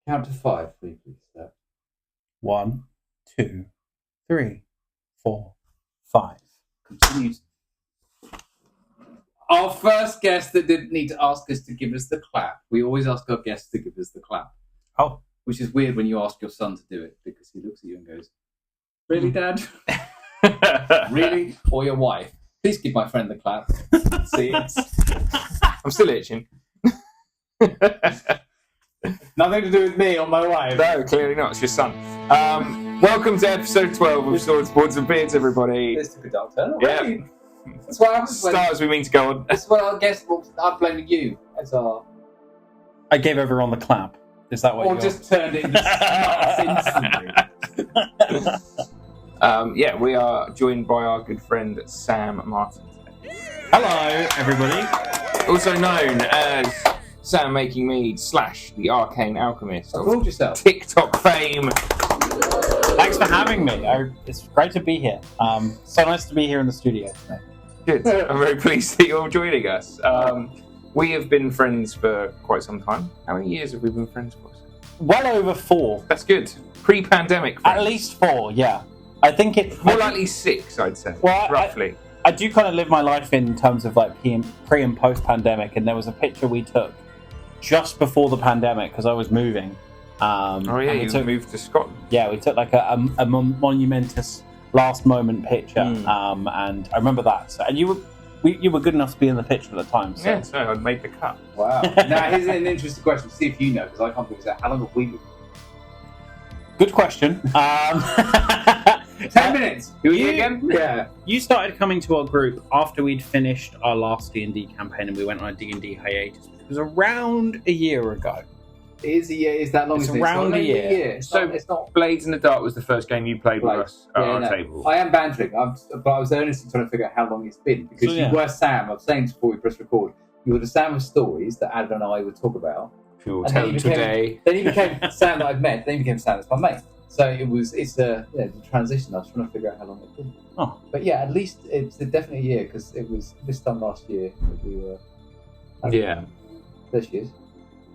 Count to 5, please. 1, 2, 3, 4, 5. Continue. Our first guest that didn't need to ask us to give us the clap. We always ask our guests to give us the clap. Oh. Which is weird when you ask your son to do it, because he looks at you and goes, "Really, Dad? Really?" Or your wife. Please give my friend the clap. See, I'm still itching. nothing to do with me or my wife. No, clearly not. It's your son. Welcome to episode 12 of Swords, Boards and Beards, everybody. This took a dark turn. Yeah. That's what happens when... Start as we mean to go on. That's what our guest... I'm blaming you as our... I gave everyone the clap. Is that what or just turned it into instantly. We are joined by our good friend Sam Martin today. Hello, everybody. Also known as Sam Making Mead / the Arcane Alchemist of Called yourself. TikTok fame. Thanks for having me. It's great to be here. So nice to be here in the studio today. Good. I'm very pleased that you're joining us. We have been friends for quite some time. How many years have we been friends for? Well over 4. That's good. Pre-pandemic friends. At least 4, yeah. I think it's... More likely 6, I'd say, roughly. I do kind of live my life in terms of like pre and post-pandemic, and there was a picture we took just before the pandemic because I was moving. You moved to Scotland. Yeah, we took like a monumentous last moment picture, and I remember that. So, and you were good enough to be in the picture at the time. So. Yeah, so I made the cut. Wow. Now, here's an interesting question. See if you know, because I can't figure out. How long have we been? Good question. 10 minutes. Who are you again? Yeah. You started coming to our group after we'd finished our last D&D campaign, and we went on a D&D hiatus. It was around a year ago. It is a year. Is that long? It's around a year. It's not. Blades in the Dark was the first game you played with us at our table. I am bantering, but I was earnestly trying to figure out how long it's been, because you were Sam. I was saying before we press record, you were the Sam of stories that Adam and I would talk about. Who will tell today. Then he became Sam that I've met. Then he became Sam that's my mate. So it's the transition. I was trying to figure out how long it's been. Oh. But yeah, at least it's definitely a year, because it was this time last year that we were. This year's.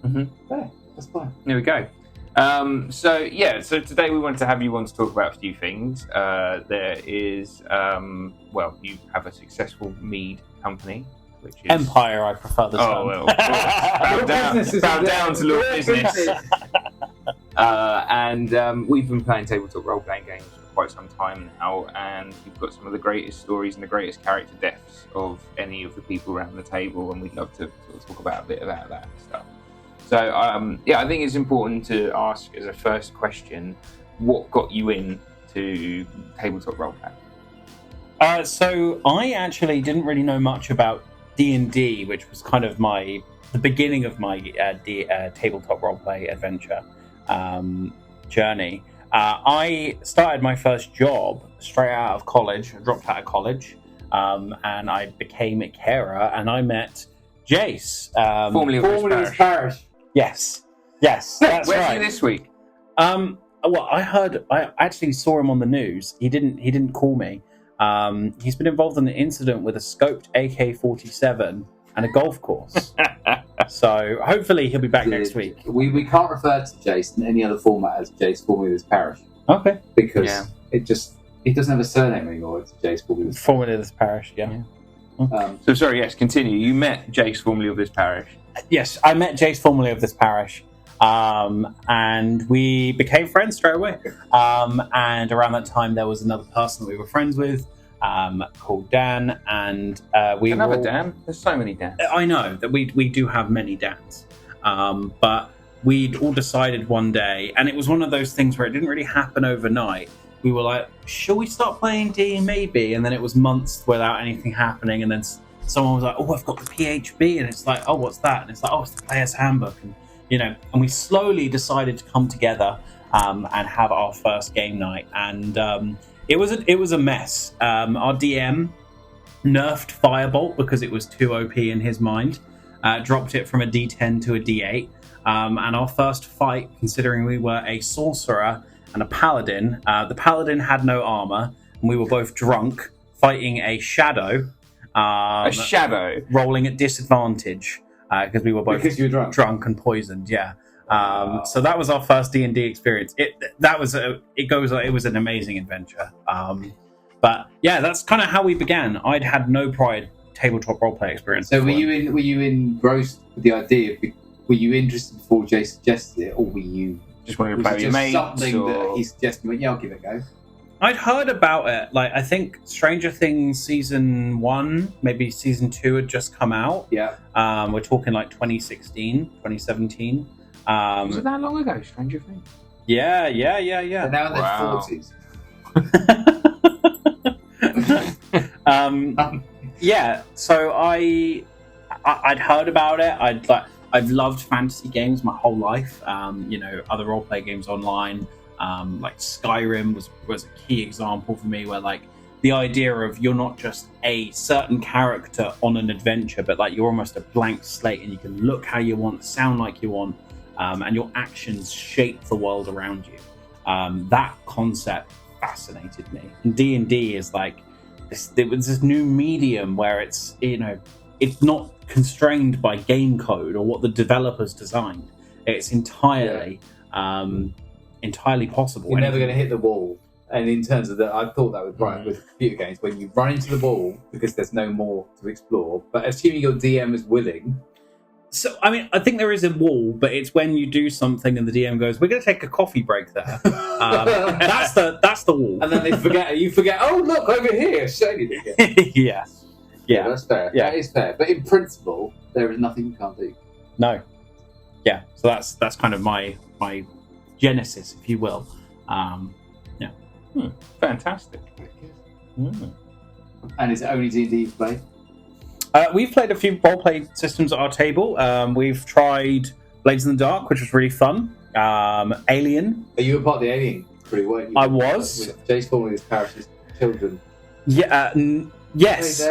Mm-hmm. Yeah, that's fine. There we go. So today we wanted to have you on to talk about a few things. There is, you have a successul mead company, which is... Empire, I prefer the term. Oh, well, bow down to little business. And we've been playing tabletop role-playing games for quite some time now, and we've got some of the greatest stories and the greatest character deaths of any of the people around the table, and we'd love to sort of talk about a bit about that stuff. So, I think it's important to ask as a first question, what got you into tabletop role-playing? So I actually didn't really know much about D&D, which was kind of the beginning of my tabletop roleplay adventure journey. I started my first job straight out of college. I dropped out of college, and I became a carer, and I met Jace, formerly of this parish. Yes, that's Where's right. he this week? Well, I actually saw him on the news. He didn't call me. He's been involved in an incident with a scoped AK-47 and a golf course. So hopefully he'll be back next week. We can't refer to Jace in any other format as Jace, formerly of this parish. Okay. Because he doesn't have a surname anymore. It's Jace, formerly of this parish. Yeah. So sorry, yes, continue. You met Jace, formerly of this parish. Yes, I met Jace, formerly of this parish. And we became friends straight away. And around that time, there was another person that we were friends with, called Dan, and Dan? There's so many Dans. I know that we do have many Dans, but we'd all decided one day, and it was one of those things where it didn't really happen overnight. We were like, "Shall we start playing D? Maybe," and then it was months without anything happening, and then someone was like, "Oh, I've got the PHB," and it's like, "Oh, what's that?" And it's like, "Oh, it's the Player's Handbook," and and we slowly decided to come together and have our first game night, and it was a mess. Our DM nerfed Firebolt because it was too OP in his mind, dropped it from a D10 to a D8, and our first fight, considering we were a sorcerer and a paladin, the paladin had no armor, and we were both drunk, fighting a shadow. A shadow? Rolling at disadvantage. because we were both Because you were drunk. and poisoned. Yeah. So that was our first D&D experience. It was an amazing adventure. But yeah, that's kind of how we began. I'd had no prior tabletop roleplay experience. So before. were you engrossed with the idea? Were you interested before Jay suggested it, or were you Just wanted to was play it with your just mates? something or... that he suggested? Well, yeah, I'll give it a go. I'd heard about it. Like, I think Stranger Things season 1, maybe season 2 had just come out. Yeah. We're talking like 2016, 2017. Was it that long ago, Stranger Things? Yeah. They're now in their Wow. 40s. Yeah. So I'd heard about it. I've loved fantasy games my whole life. Other roleplay games online, like Skyrim was a key example for me, where like the idea of you're not just a certain character on an adventure, but like you're almost a blank slate, and you can look how you want, sound like you want, and your actions shape the world around you. That concept fascinated me. And D&D is like it was this new medium where it's not constrained by game code or what the developers designed. It's entirely possible. You're never going to hit the wall. And in terms of that, I thought that was right with computer games, when you run into the wall because there's no more to explore. But assuming your DM is willing. So, I mean, I think there is a wall, but it's when you do something and the DM goes, "We're going to take a coffee break there." That's the wall. And then you forget. Oh, look over here, shady. Yeah, that's fair. Yeah. That is fair. But in principle, there is nothing you can't do. No. Yeah. So that's kind of my genesis, if you will. Fantastic. And is it only D&D you play? We've played a few roleplay systems at our table. We've tried Blades in the Dark, which was really fun. Alien. You were part of the Alien crew, weren't you? I was. With Jay's forming his parish's children. Yeah. Yes.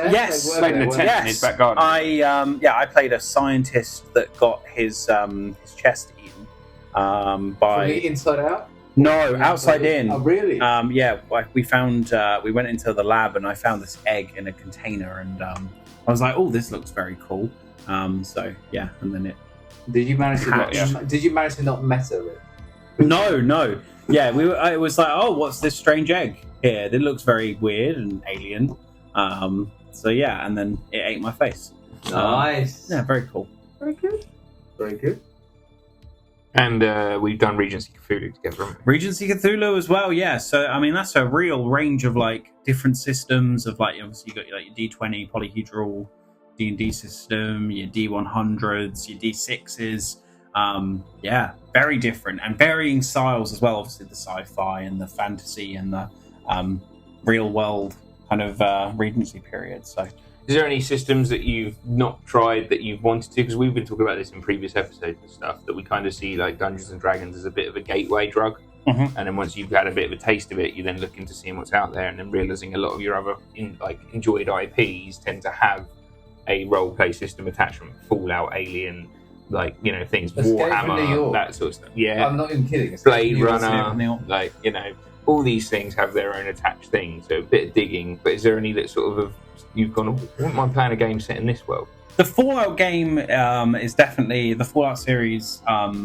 Played in a tent in his back garden. I played a scientist that got his chest eaten From by. the inside out? No, outside in. Oh, really? We went into the lab and I found this egg in a container, and I was like, "Oh, this looks very cool." And then it. Did you manage to hatched. not meta it? No. Yeah, it was like, "Oh, what's this strange egg here? It looks very weird and alien." And then it ate my face. Nice. Yeah, very cool. Very good. Very good. And we've done Regency Cthulhu together, haven't we? Regency Cthulhu as well, yeah. So I mean, that's a real range of like different systems of like, obviously you got like your D20 polyhedral D&D system, your D100s, your D6s. Very different and varying styles as well. Obviously the sci-fi and the fantasy and the real world kind of Regency period. So. Is there any systems that you've not tried that you've wanted to? Because we've been talking about this in previous episodes and stuff, that we kind of see like Dungeons and Dragons as a bit of a gateway drug. Mm-hmm. And then once you've had a bit of a taste of it, you then look into seeing what's out there, and then realizing a lot of your other enjoyed IPs tend to have a role-play system attachment. Fallout, Alien, things, Escape from New Warhammer, York. that sort of stuff. Yeah, I'm not even kidding. Blade New Runner, York. all these things have their own attached things. So a bit of digging. But is there any that sort of you've gone, I wouldn't mind playing a game set in this world? The Fallout game is definitely the Fallout series.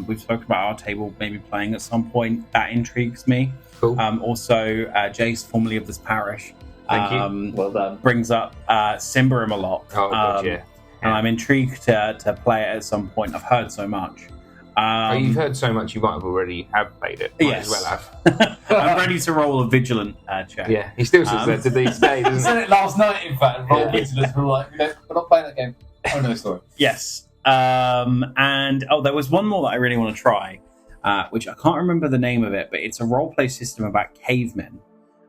We've spoken about our table maybe playing at some point. That intrigues me. Cool. Also, Jace, formerly of this parish, Thank you. Well done. brings up Cymberim a lot. Oh, God, yeah. And I'm intrigued to play it at some point. I've heard so much. You've heard so much, you might have already have played it. Might as well have. I'm ready to roll a vigilant check. Yeah, he still says that to these days, I doesn't said it last night, in fact. Roll Yeah. vigilance. We're like, we're not playing that game. Oh, no, sorry. Yes. And there was one more that I really want to try, which I can't remember the name of it, but it's a roleplay system about cavemen.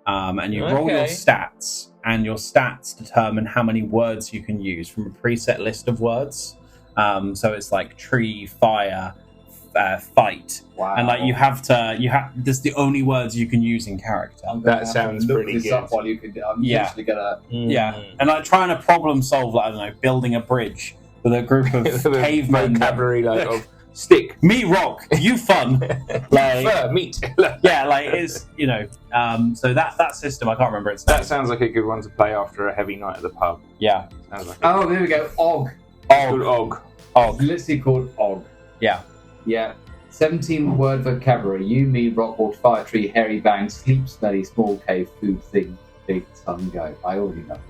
And you roll your stats, and your stats determine how many words you can use from a preset list of words. So it's like tree, fire, fight. Wow. And you have that's the only words you can use in character. I'm gonna That have sounds to look pretty this good. up while you can. I'm Yeah. literally gonna. Yeah. And trying to problem solve, building a bridge with a group of cavemen. vocabulary of stick, Me rock, you fun. fur, meat. It's so that system I can't remember its name. That sounds like a good one to play after a heavy night at the pub. Yeah. Sounds like Oh, there we go. Og. Good Og. Og. It's literally called Og. Yeah. Yeah. 17-word vocabulary. You, me, Rockboard, Fire Tree, Hairy Bang, Sleep Smelly, Small Cave, Food Thing, Big Sun Go. I already know this.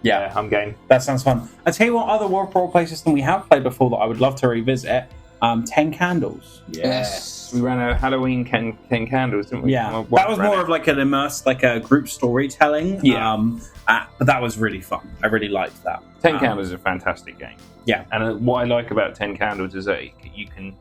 Yeah, I'm game. That sounds fun. I tell you what other role-play system we have played before that I would love to revisit. 10 Candles. Yes. We ran a Halloween 10 candles, didn't we? Yeah. That was more of like an immersed, like a group storytelling. Yeah. But that was really fun. I really liked that. 10 Candles is a fantastic game. Yeah. And what I like about 10 Candles is that you can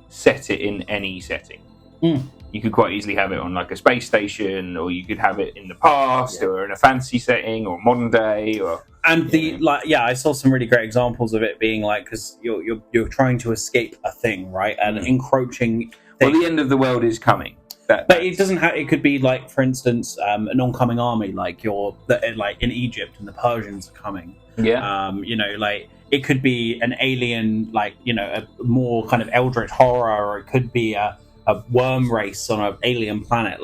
set it in any setting. You could quite easily have it on like a space station, or you could have it in the past, or in a fantasy setting, or modern day, or. And I saw some really great examples of it being like, because you're trying to escape a thing, right? And encroaching. Well, the end of the world is coming. But it doesn't have. It could be like, for instance, an oncoming army, like like in Egypt, and the Persians are coming. Yeah. Like it could be an alien, like a more kind of eldritch horror, or it could be a worm race on an alien planet.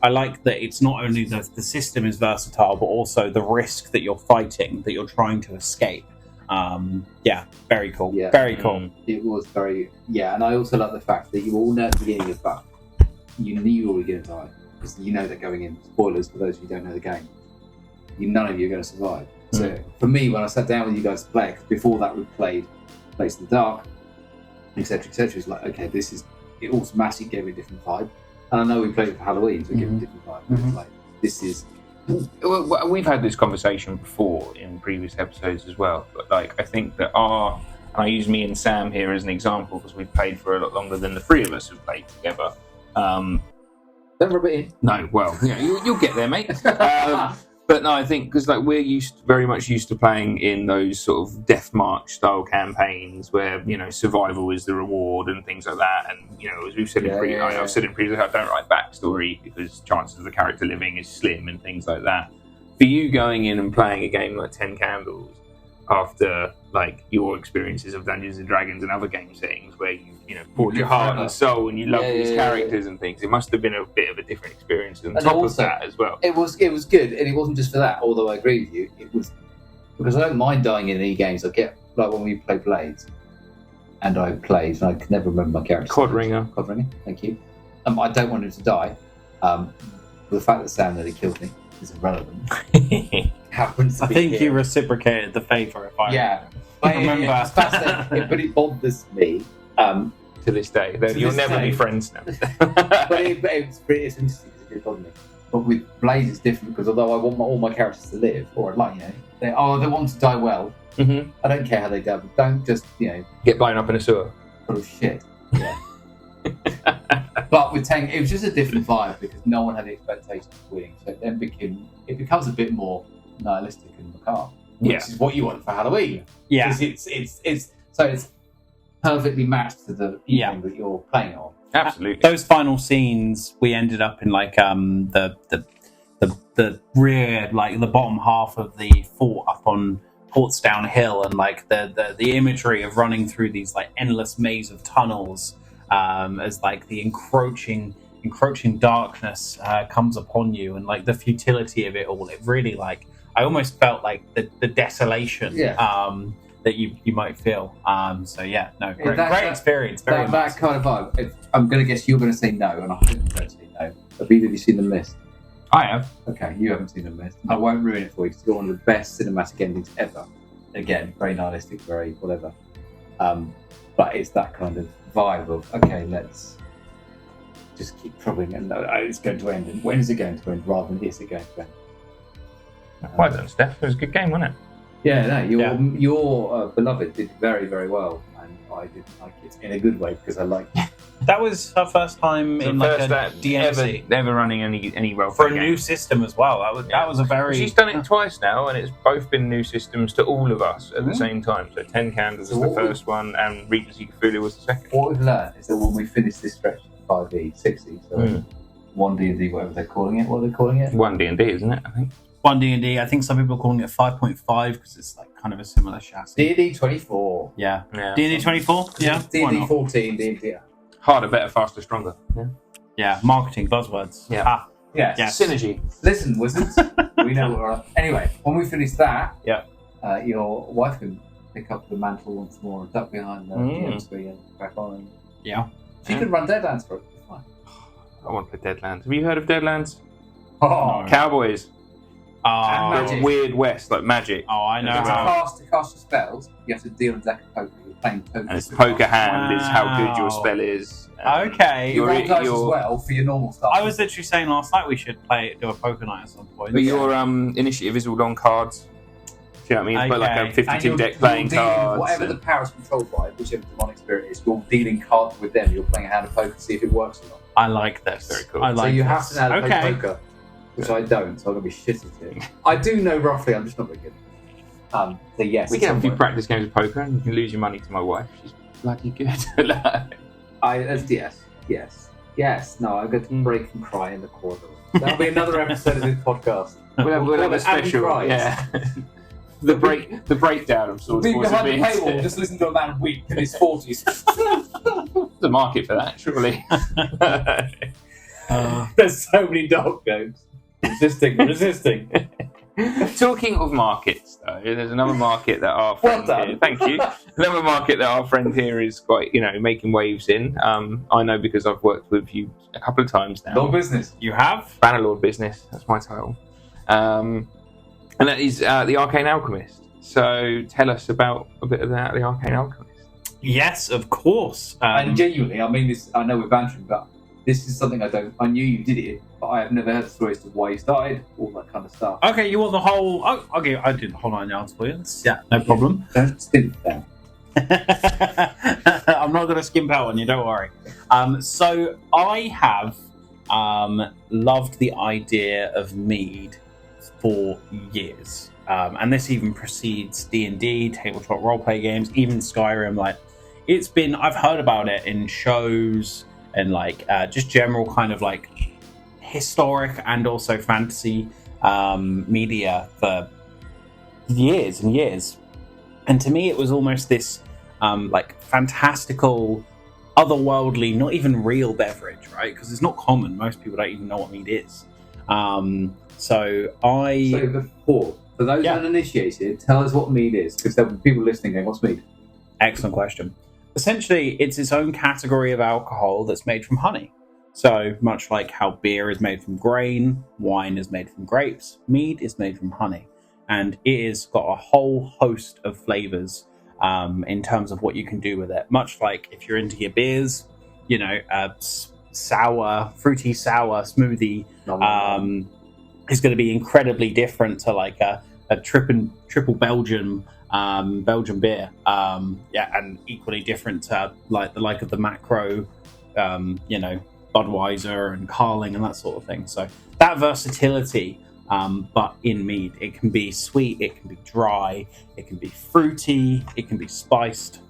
I like that it's not only the system is versatile, but also the risk that you're fighting, that you're trying to escape. Very cool. Yeah. Very cool. It was very, and I also like the fact that you all know at the beginning of that you knew you were going to die, because you know that going in. Spoilers for those who don't know the game. None of you are going to survive. So for me, when I sat down with you guys to play, 'cause before that we played Place in the Dark, etc., it's like, okay, it automatically gave me a different vibe. And I know we played it for Halloween, so it gave me a different vibe. It's like, this is... Well, we've had this conversation before in previous episodes as well, but like I think that and I use me and Sam here as an example because we've played for a lot longer than the three of us have played together. Don't rub it in. No, well, you'll get there, mate. But no, I think because like we're very much used to playing in those sort of Death March style campaigns where survival is the reward and things like that. And as we've said I've said in previous, I don't write backstory because chances of the character living is slim and things like that. For you going in and playing a game like 10 Candles after like your experiences of Dungeons and Dragons and other game settings where you poured your heart and soul and you love these characters and things, it must have been a bit of a different experience on top of that as well. It was good, and it wasn't just for that, although I agree with you. It was because I don't mind dying in any games. I get like when we play Blades, and I can never remember my character. Codringer, thank you. I don't want him to die. The fact that Sam nearly killed me is irrelevant. Happens to I be think here. You reciprocated the favour, if I remember. It's fascinating, but it bothers me to this day. You'll never be friends now. But it's interesting because it did bother me. But with Blades, it's different because although I want all my characters to live, or they want to die well. Mm-hmm. I don't care how they die, but don't just get blown up in a sewer. Full of shit. Yeah. But with 10, it was just a different vibe because no one had the expectations of winning. So it then becomes a bit more nihilistic and macabre, which is what you want for Halloween. Yeah, it's perfectly matched to the evening that you're playing on. Absolutely. Those final scenes, we ended up in like the rear, like the bottom half of the fort up on Portsdown Hill, and like the imagery of running through these like endless maze of tunnels as like the encroaching darkness comes upon you, and like the futility of it all. It really like I almost felt like the desolation that you might feel. Great experience. That kind of vibe. I'm going to guess you're going to say no, and I'm going to say no. Have either of you seen The Mist? I have. Okay, you haven't seen The Mist. I won't ruin it for you because it's one of the best cinematic endings ever. Again, very nihilistic, very whatever. But it's that kind of vibe of, okay, let's just keep troubling and it's going to end. And when is it going to end rather than is it going to end? Well done, Steph. It was a good game, wasn't it? Yeah, no, your beloved did very, very well, and I did like it in a good way because I liked it. That was her first time in like a DMC ever running any role for a new system as well. That was a very. She's done it twice now, and it's both been new systems to all of us at the same time. So 10 Candles was the first one, and Regency Cthulhu was the second. What we've learned is that when we finish this stretch of 5e, 6e, so 1D&D, whatever they're calling it, what are they calling it? 1D&D, isn't it? I think. 1D&D. I think some people are calling it 5.5 because it's like kind of a similar chassis. D&D 24. Yeah. D&D 24. Yeah. D&D 14. D&D. Harder, better, faster, stronger. Yeah. Marketing buzzwords. Yeah. Yes. Synergy. Listen, wizards. We know what we're on. Anyway, when we finish that, your wife can pick up the mantle once more and duck behind the GM screen and crack on. Yeah. So you could run Deadlands for it. It's fine. I want to play Deadlands. Have you heard of Deadlands? Oh, Cowboys. Magic. Weird West, like Magic. Oh, I know to how. cast your spells, you have to deal a deck of poker. You're playing poker. And it's poker hand is how good your spell is. Okay. You roll dice as well for your normal stuff. I was literally saying last night we should do a poker night at some point. But your initiative is all on cards. Do you know what I mean? But like a 52 deck playing cards. Whatever the power is controlled by, whichever demonic spirit is, you're dealing cards with them. You're playing a hand of poker to see if it works or not. I like this. Very cool. I like so you this. have to know how to play poker, which I don't, so I'm going to be shit at it. I do know roughly, I'm just not very good. So yes. We can have a few practice games of poker and you can lose your money to my wife. She's bloody good. Yes. No, I'm going to break and cry in the corridor. That'll be another episode of this podcast. We'll have a special. Yeah. The breakdown of Swords, Being Swords and behind the Beans. paywall, just listen to a man weep in his 40s. The market for that, surely. There's so many dark jokes. Resisting. Talking of markets, though, there's another market that our friend here. Thank you. Another market that our friend here is quite, making waves in. I know because I've worked with you a couple of times now. Lord Business. You have? Bannerlord Business. That's my title. And that is the Arcane Alchemist. So tell us about a bit of that, the Arcane Alchemist. Yes, of course. And genuinely, I mean this. I know we're bantering, but this is something I knew you did it, but I have never heard the story as to why you started, all that kind of stuff. Okay, you want the whole... Oh, okay, I did the whole 9 yards for you. Yeah, no problem. Don't skim down. I'm not going to skimp out on you, don't worry. So I have loved the idea of mead for years. And this even precedes D&D, tabletop roleplay games, even Skyrim. I've heard about it in shows and just general kind of historic and also fantasy media for years and years. And to me, it was almost this fantastical, otherworldly, not even real beverage, right? Because it's not common. Most people don't even know what mead is. So for those uninitiated, tell us what mead is, because there will be people listening going, what's mead? Excellent question. Essentially, it's its own category of alcohol that's made from honey. So much like how beer is made from grain, wine is made from grapes, mead is made from honey. And it has got a whole host of flavors in terms of what you can do with it. Much like if you're into your beers, fruity sour smoothie is going to be incredibly different to a triple Belgian beer. And equally different to the like of the macro, Budweiser and Carling and that sort of thing. So that versatility, but in mead, it can be sweet, it can be dry, it can be fruity, it can be spiced,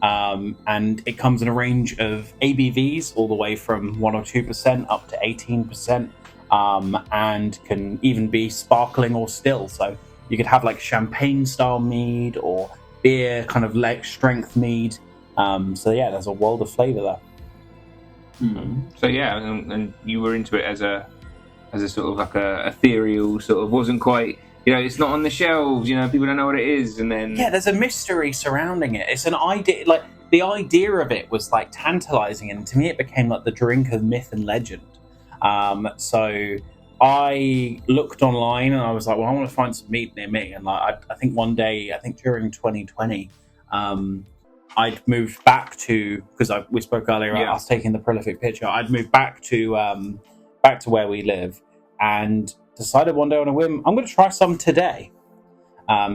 and it comes in a range of ABVs all the way from 1 or 2% up to 18%, and can even be sparkling or still. So you could have champagne style mead or beer kind of strength mead. There's a world of flavour there. Mm-hmm. So and you were into it as a sort of a ethereal sort of, wasn't quite, it's not on the shelves, people don't know what it is, and then there's a mystery surrounding it. It's an idea, the idea of it was tantalizing, and to me it became the drink of myth and legend. So I looked online and I was like, well, I want to find some meat near me. And I think one day, during 2020, I'd moved back to, because we spoke earlier about us taking the prolific picture. I'd moved back to where we live and decided one day on a whim, I'm going to try some today.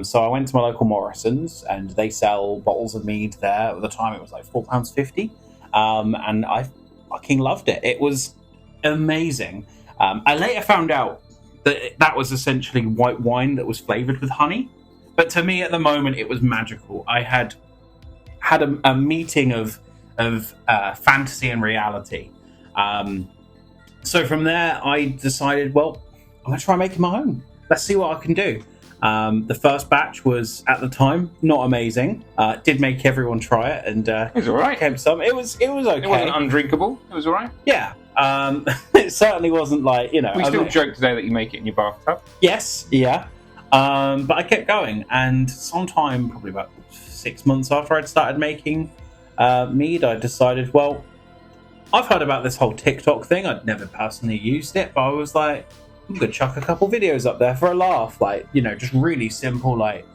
So I went to my local Morrison's and they sell bottles of mead there. At the time, it was £4.50. And I fucking loved it. It was amazing. I later found out that was essentially white wine that was flavored with honey. But to me, at the moment, it was magical. I had a meeting of fantasy and reality. So from there, I decided, well, I'm going to try making my own. Let's see what I can do. The first batch was, at the time, not amazing. Did make everyone try it, and it was all right. It was okay. It wasn't undrinkable. It was all right. Yeah. It certainly wasn't We still joke today that you make it in your bathtub. Yes, yeah. But I kept going, and sometime probably about 6 months after I'd started making mead, I decided, well, I've heard about this whole TikTok thing. I'd never personally used it, but I was like, I'm gonna chuck a couple videos up there for a laugh, like, you know, just really simple, like,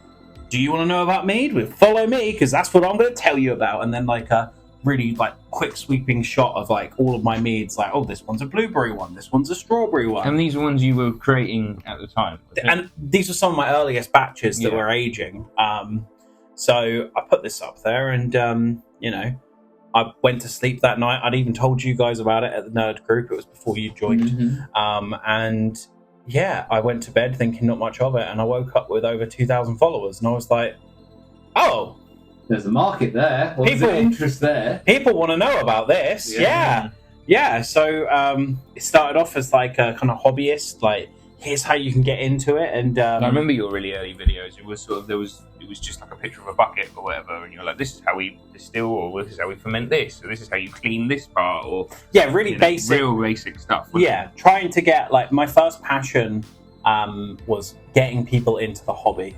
do you want to know about mead? Well, follow me, because that's what I'm going to tell you about. And then like a really like quick sweeping shot of like all of my meads, like, oh, this one's a blueberry one, this one's a strawberry one. And these are ones you were creating at the time. And these are some of my earliest batches that were aging. So I put this up there, and you know, I went to sleep that night. I'd even told you guys about it at the nerd group. It was before you joined. And yeah, I went to bed thinking not much of it, and I woke up with over 2,000 followers, and I was like, oh, there's a market there. Well, there's interest there. People want to know about this. Yeah. So it started off as like a kind of hobbyist, like, here's how you can get into it. And I remember your really early videos. It was sort of, it was just like a picture of a bucket or whatever, and you're like, this is how we distill, or this is how we ferment this, or this is how you clean this part, or really basic, real basic stuff. Trying to get, like, my first passion was getting people into the hobby.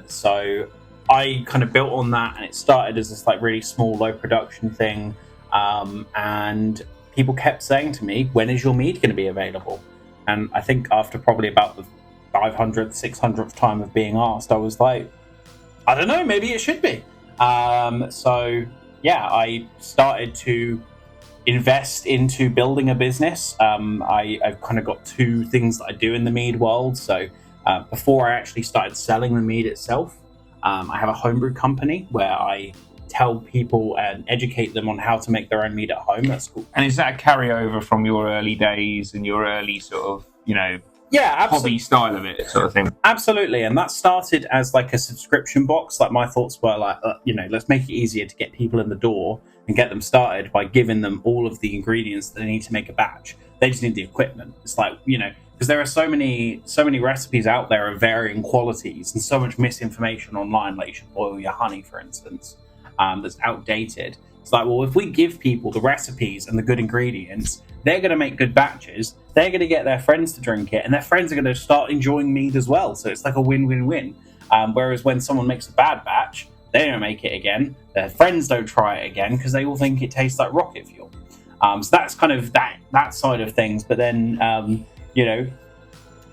So I kind of built on that, and it started as this like really small, low production thing. And people kept saying to me, when is your mead going to be available? And I think after probably about the 500th, 600th time of being asked, I was like, I don't know, maybe it should be. So yeah, I started to invest into building a business. I've kind of got two things that I do in the mead world. So before I actually started selling the mead itself, I have a homebrew company where I tell people and educate them on how to make their own mead at home. That's cool. And is that a carryover from your early days and your early sort of, you know, hobby style of it sort of thing? Absolutely. And that started as like a subscription box. Like, my thoughts were like, you know, let's make it easier to get people in the door and get them started by giving them all of the ingredients that they need to make a batch. They just need the equipment. It's like, you know, because there are so many recipes out there of varying qualities and so much misinformation online, like you should boil your honey, for instance, that's outdated. It's like, well, if we give people the recipes and the good ingredients, they're going to make good batches, they're going to get their friends to drink it, and their friends are going to start enjoying mead as well. So it's like a win-win-win. Whereas when someone makes a bad batch, they don't make it again, their friends don't try it again because they all think it tastes like rocket fuel. So that's kind of that side of things. But then, you know,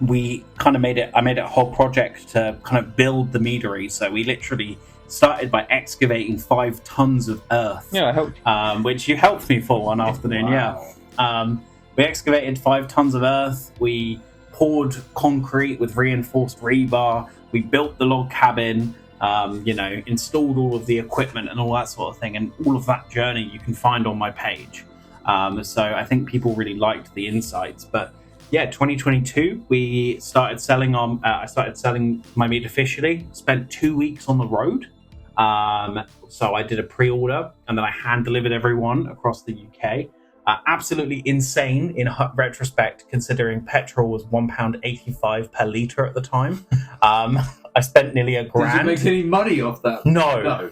we kind of I made it a whole project to kind of build the meadery. So we literally started by excavating 5 tons of earth. Yeah, I helped. Which you helped me for one afternoon. Wow. Yeah. We excavated 5 tons of earth. We poured concrete with reinforced rebar. We built the log cabin. You know, installed all of the equipment and all that sort of thing. And all of that journey you can find on my page. So I think people really liked the insights. But yeah, 2022, we started selling on. I started selling my meat officially. Spent 2 weeks on the road. So I did a pre-order, and then I hand delivered everyone across the UK. Absolutely insane in retrospect, considering petrol was £1.85 per litre at the time. I spent nearly £1,000. Did you make any money off that? No.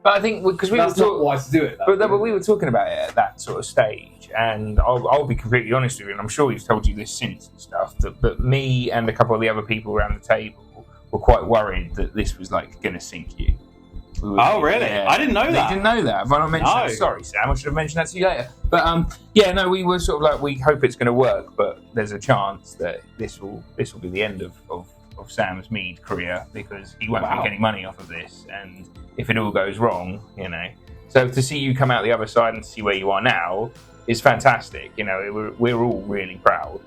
But I think because we were not wise to do it. But we were talking about it at that sort of stage, and I'll be completely honest with you, and I'm sure we've told you this since and stuff. But me and a couple of the other people around the table were quite worried that this was like going to sink you. Oh, really? Yeah. I didn't know that. They didn't know that. But I mentioned that. Sorry, Sam. I should have mentioned that to you later. But yeah, no, we were sort of like, we hope it's going to work, but there's a chance that this will be the end of Sam's mead career, because he won't make any money off of this, and if it all goes wrong, you know. So to see you come out the other side and to see where you are now is fantastic. You know, we're all really proud,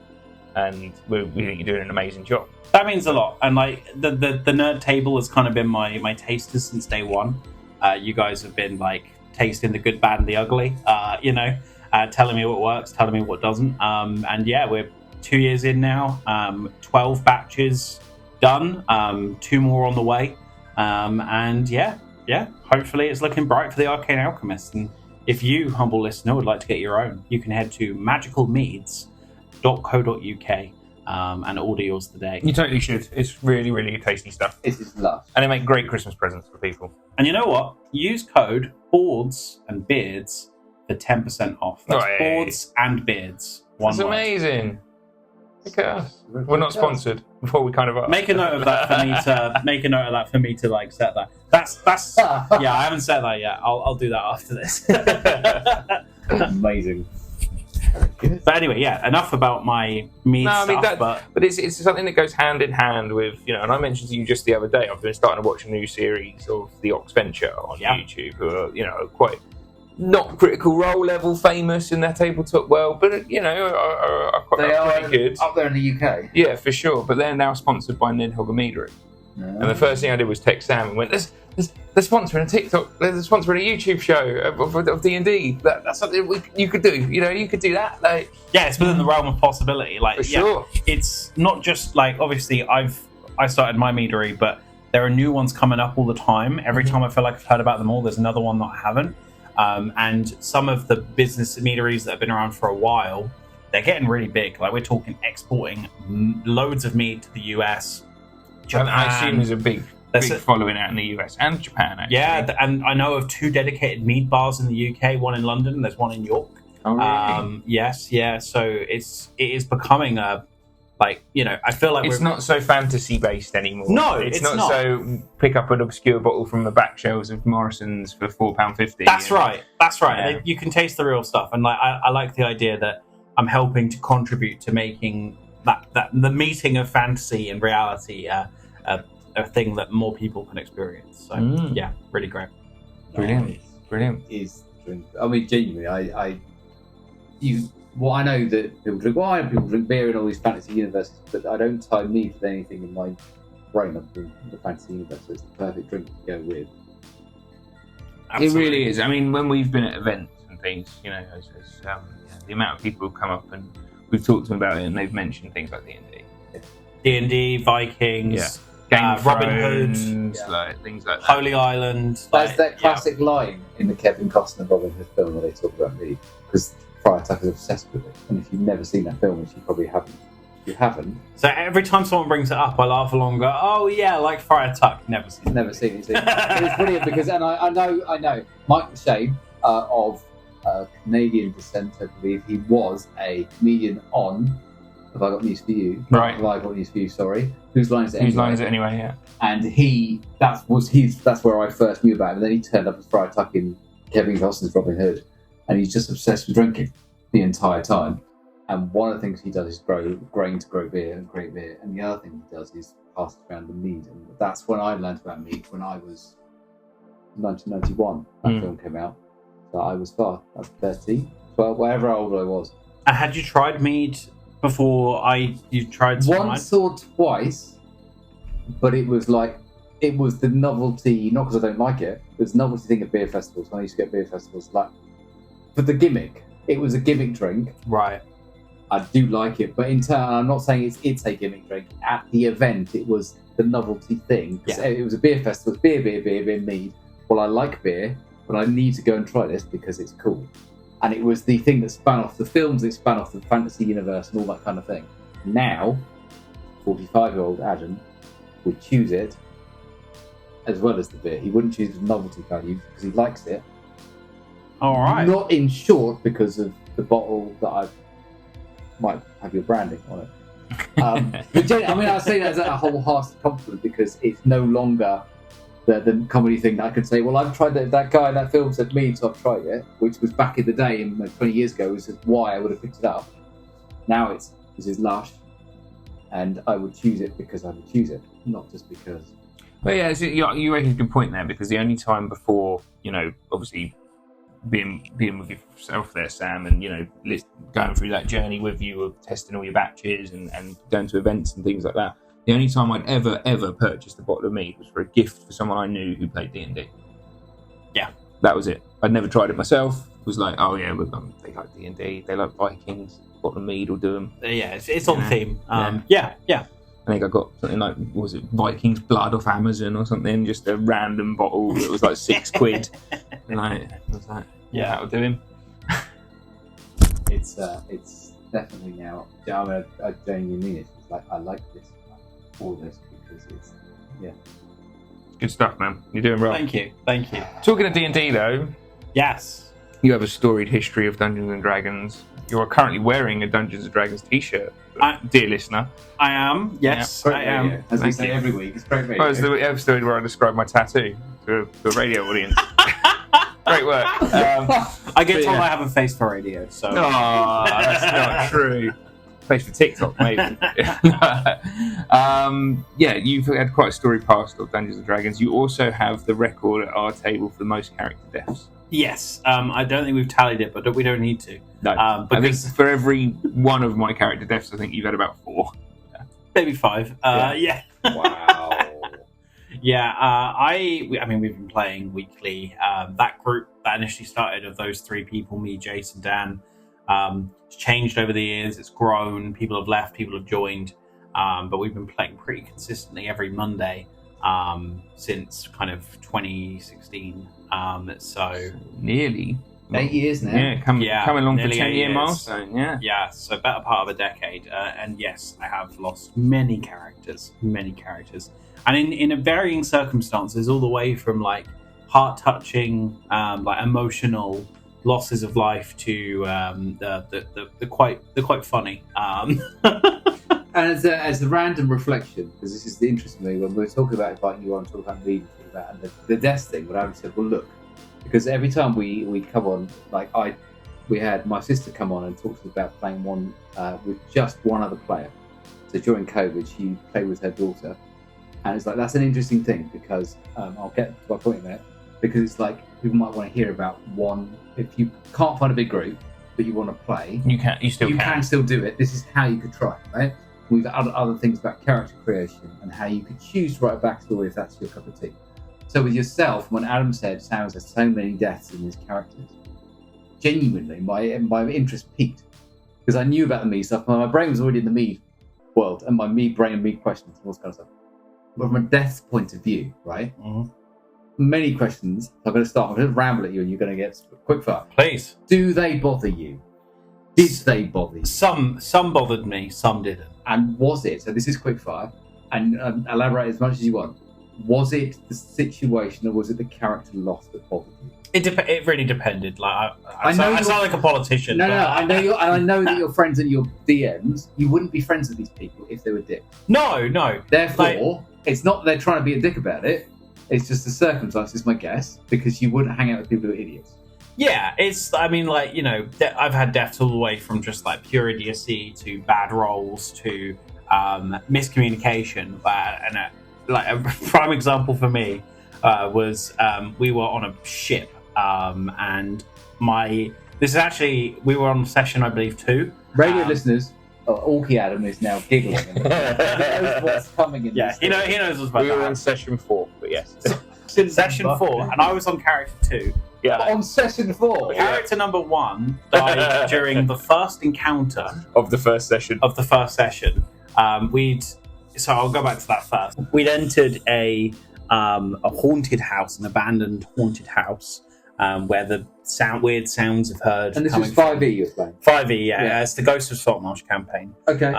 and we think you're doing an amazing job. That means a lot. And like the nerd table has kind of been my tasters since day one. You guys have been like tasting the good, bad, and the ugly. You know, telling me what works, telling me what doesn't. And yeah, we're 2 years in now. 12 batches done. 2 more on the way. And yeah. Hopefully, it's looking bright for the Arcane Alchemist. And if you, humble listener, would like to get your own, you can head to magicalmeads.co.uk. And order yours today. You totally should. It's really, really tasty stuff. It is love. And they make great Christmas presents for people. And you know what? Use code BOARDS and BEARDS for 10% off. That's BOARDS and BEARDS. That's amazing. Look at us. We're not sponsored. Before we kind of are. Make a note of that for me to like set that. That's yeah. I haven't set that yet. I'll do that after this. Amazing. But anyway, yeah. Enough about my mead stuff. But it's something that goes hand in hand with, you know. And I mentioned to you just the other day, I've been starting to watch a new series of the Ox Venture on YouTube, who are, you know, quite not Critical Role level famous in their tabletop world, but you know, are quite good up there in the UK. Yeah, for sure. But they're now sponsored by Nidhogg Meadery. And the first thing I did was text Sam and went, they're sponsoring a TikTok, they're sponsoring a YouTube show of D&D. That's something you could do. You know, you could do that. Like, yeah, it's within the realm of possibility. Like, for sure. It's not just like, obviously I started my meadery, but there are new ones coming up all the time. Every time I feel like I've heard about them all, there's another one that I haven't. And some of the business meaderies that have been around for a while, they're getting really big. Like, we're talking exporting loads of mead to the US. Japan. I assume there's a big following out in the US and Japan, actually. Yeah, and I know of 2 dedicated mead bars in the UK, one in London and there's one in York. Oh, really? Yes, yeah. So it is becoming a, like, you know, I feel like it's not so fantasy based anymore. No, it's not so pick up an obscure bottle from the back shelves of Morrison's for £4.50. That's right. Yeah. You can taste the real stuff, and like I like the idea that I'm helping to contribute to making that the meeting of fantasy and reality a thing that more people can experience. So yeah, really great. Brilliant. Is drink. I mean, genuinely, I know that people drink wine, people drink beer in all these fantasy universes, but I don't tie mead with anything in my brain of the fantasy universe. So it's the perfect drink to go with. Absolutely. It really is. I mean, when we've been at events and things, you know, the amount of people who come up and we've talked to them about it, and they've mentioned things like D&D, Vikings, Game of Robin Thrones, Hood, like things like that. Holy Island. That's that classic line in the Kevin Costner Robin Hood film where they talk about mead, because Friar Tuck is obsessed with it. And if you've never seen that film, which you probably haven't, So every time someone brings it up, I laugh along and go, oh yeah, like Friar Tuck. Never seen it. It's brilliant because, and I know Mike Shane of Canadian descent, I believe. He was a comedian on Have I Got News for You? Right. Have I Got News for You, sorry. Whose Line Is It Anyway? Whose Line Is It Anyway, yeah. And that's where I first knew about him. And then he turned up as Friar Tuck in Kevin Costner's Robin Hood. And he's just obsessed with drinking the entire time. And one of the things he does is grow grain to grow beer and create beer. And the other thing he does is pass around the mead. And that's when I learned about mead, when I was 1991. That film came out. So I was 13, 12, whatever old I was. Had you tried mead before you tried some Once or twice, but it was the novelty, not because I don't like it, it was the novelty thing at beer festivals. When I used to get beer festivals, like, for the gimmick. It was a gimmick drink. Right. I do like it, but in turn, I'm not saying it's a gimmick drink. At the event, it was the novelty thing. Yeah. It was a beer festival, beer, mead. Well, I like beer, but I need to go and try this because it's cool. And it was the thing that span off the films, it span off the fantasy universe and all that kind of thing. Now, 45-year-old Adam would choose it as well as the beer. He wouldn't choose the novelty value because he likes it. All right. Not in short because of the bottle that I might have your branding on it. But generally, I say that as a wholehearted compliment because it's no longer the comedy thing that I could say, well, I've tried that guy in that film said mead, so I've tried it, which was back in the day, 20 years ago, was why I would have picked it up. Now this is lush, and I would choose it because I would choose it, not just because. Well, yeah, you make a good point there, because the only time before, you know, obviously being with yourself there, Sam, and, you know, going through that journey with you of testing all your batches and going to events and things like that, the only time I'd ever purchased a bottle of mead was for a gift for someone I knew who played D&D. Yeah. That was it. I'd never tried it myself. It was like, oh yeah, they like D&D, they like Vikings, bottle of mead will do them. Yeah, it's on theme. Yeah. Yeah. I think I got something like, was it Vikings blood off Amazon or something? Just a random bottle that was like £6. And I was like, yeah, that'll do him. It's definitely now. I genuinely mean it. It's like I like this, all this, because it's Good stuff, man. You're doing well. Thank you. Talking of D&D though, Yes. You have a storied history of Dungeons and Dragons. You are currently wearing a Dungeons and Dragons t-shirt, dear listener. I am. Yes, I am. As we say every week, it's great radio. Well, it's the episode where I describe my tattoo to the radio audience. Great work. I get told I have a face for radio, so. No, that's not true. Face for TikTok, maybe. You've had quite a story past of Dungeons and Dragons. You also have the record at our table for the most character deaths. Yes, I don't think we've tallied it, but we don't need to. No, I think for every one of my character deaths, I think you've had about 4. Maybe 5. Yeah. Wow. I mean, we've been playing weekly. That group that initially started of those 3 people, me, Jason, Dan, it's changed over the years. It's grown. People have left. People have joined. But we've been playing pretty consistently every Monday since kind of 2016. So nearly 8 years now. Yeah, coming along for 10-year milestone. Yeah, so better part of a decade. And yes, I have lost many characters, and in varying circumstances, all the way from like heart-touching, like emotional losses of life to the quite funny. And as a random reflection, because this is the interesting thing, when we were talking about inviting you on, talking about me, and the death thing, what I said, well, look, because every time we come on, like we had my sister come on and talk to us about playing one with just one other player. So during COVID, she played with her daughter, and it's like that's an interesting thing because I'll get to my point in a minute. Because it's like people might want to hear about one. If you can't find a big group, but you want to play, you can still do it. This is how you could try, right? We've got other things about character creation and how you could choose to write a backstory if that's your cup of tea. So with yourself, when Adam said Sam has so many deaths in his characters, genuinely my interest peaked because I knew about the me stuff. My brain was already in the me world and my me brain and me questions and all this kind of stuff. But from a death point of view, right? Mm-hmm. Many questions. I'm going to ramble at you and you're going to get quick fire. Please. Do they bother you? Did they bother you? Some bothered me, some didn't. And was it, so this is quick fire, and elaborate as much as you want, was it the situation or was it the character loss that bothered you? It really depended. Like I sound like a politician. No, I know that your friends and your DMs, you wouldn't be friends with these people if they were dicks. No. Therefore, it's not that they're trying to be a dick about it. It's just the circumstances, my guess, because you wouldn't hang out with people who are idiots. Yeah, I mean, like, you know, I've had deaths all the way from just like pure idiocy to bad rolls to miscommunication. And like a prime example for me was we were on a ship and we were on session, I believe, 2. Radio listeners, Orky Adam is now giggling. He knows what's coming in. Yeah, he knows what's about. We were on session 4, but yes. Session 4, and I was on character 2. Yeah. On session 4. Character number 1 died during the first encounter of the first session. So I'll go back to that first. We'd entered a haunted house, an abandoned haunted house, where the weird sounds have heard. And this was 5e you were playing? 5e, yeah. It's the Ghost of Saltmarsh campaign. Okay.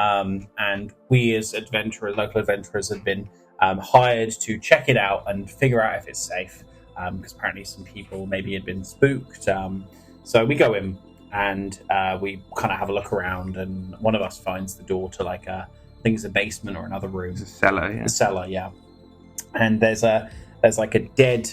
And we as local adventurers had been hired to check it out and figure out if it's safe. Because apparently some people maybe had been spooked. So we go in and we kind of have a look around, and one of us finds the door to like I think it's a basement or another room. It's a cellar, yeah. A cellar, yeah. And there's like a dead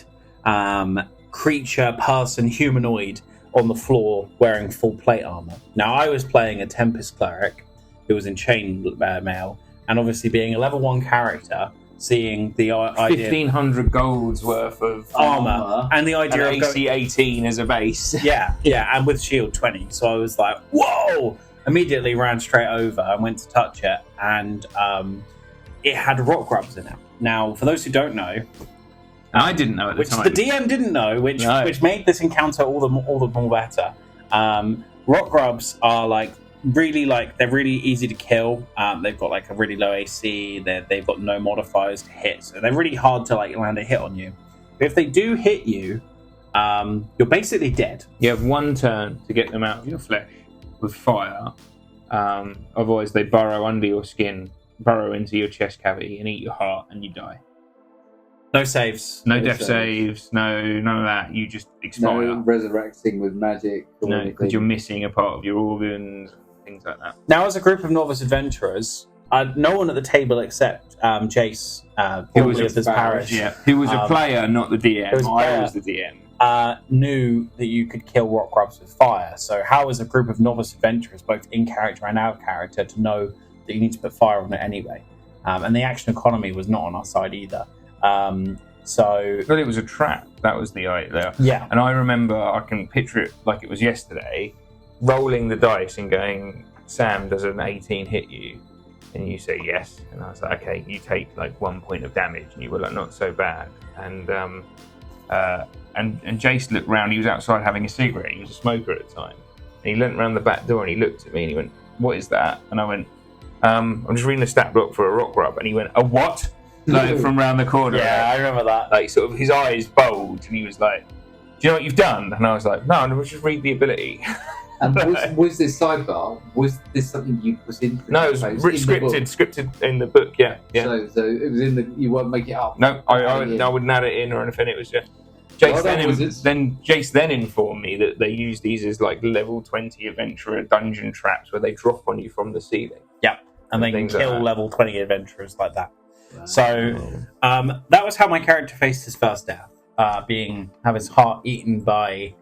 creature, person, humanoid on the floor wearing full plate armor. Now I was playing a Tempest cleric who was in chain mail, and obviously being a level 1 character, seeing the idea 1,500 golds worth of armor and the idea of AC 18 as a base. yeah, and with shield 20. So I was like, whoa! Immediately ran straight over and went to touch it, and it had rock grubs in it. Now, for those who don't know, I didn't know at the time. Which the DM didn't know, which made this encounter all the more better. Rock grubs are they're really easy to kill. They've got like a really low AC. They've got no modifiers to hit, so they're really hard to like land a hit on you. But if they do hit you, you're basically dead. You have 1 turn to get them out of your flesh with fire. Otherwise, they burrow under your skin, burrow into your chest cavity, and eat your heart, and you die. No saves. No No death saves. saves. No, none of that. You just expire. No resurrecting with magic. Or No, anything. because you're missing a part of your organs, things like that. Now, as a group of novice adventurers, no one at the table except Jace, Who was formerly of this parish, Yeah, who was a player, not the DM. who was a I player. was the DM. knew that you could kill rock grubs with fire. So how is a group of novice adventurers, both in character and out of character, to know that you need to put fire on it anyway? And the action economy was not on our side either. So But it was a trap. That was the idea. yeah, And I remember, I can picture it like it was yesterday, rolling the dice and going, Sam, does an 18 hit you? And you say yes. And I was like, okay, you take like 1 point of damage. And you were like, not so bad. And Jace looked round. He was outside having a cigarette. He was a smoker at the time. And he leant round the back door and he looked at me and he went, what is that? And I went, I'm just reading a stat block for a rock grub. And he went, a what? Like from round the corner. yeah, I remember that. Like sort of his eyes bulged and he was like, do you know what you've done? And I was like, no, let's just read the ability. And was this sidebar? Was this something you put in? No, it was scripted in the book. Yeah. So it was in the. You won't make it up. No, I wouldn't add it in or anything. It was just Jace. Jace then informed me that they use these as like level 20 adventurer dungeon traps where they drop on you from the ceiling. Yeah, and they can things like kill that. level 20 adventurers like that. Right. So that was how my character faced his first death, have his heart eaten by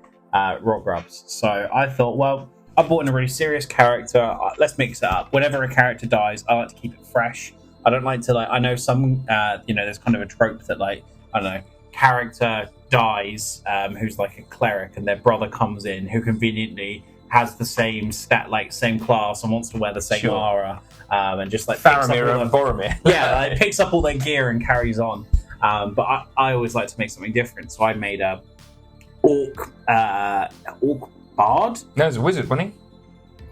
rock grubs. So I thought, well, I brought in a really serious character. Let's mix it up. Whenever a character dies, I like to keep it fresh. I don't like to I know some, there's kind of a trope that I don't know, character dies, who's like a cleric, and their brother comes in who conveniently has the same same class and wants to wear the same aura, and just like Faramir and Boromir. yeah, picks up all their gear and carries on. But I always like to make something different, so I made a orc bard. No, it was a wizard, wasn't he?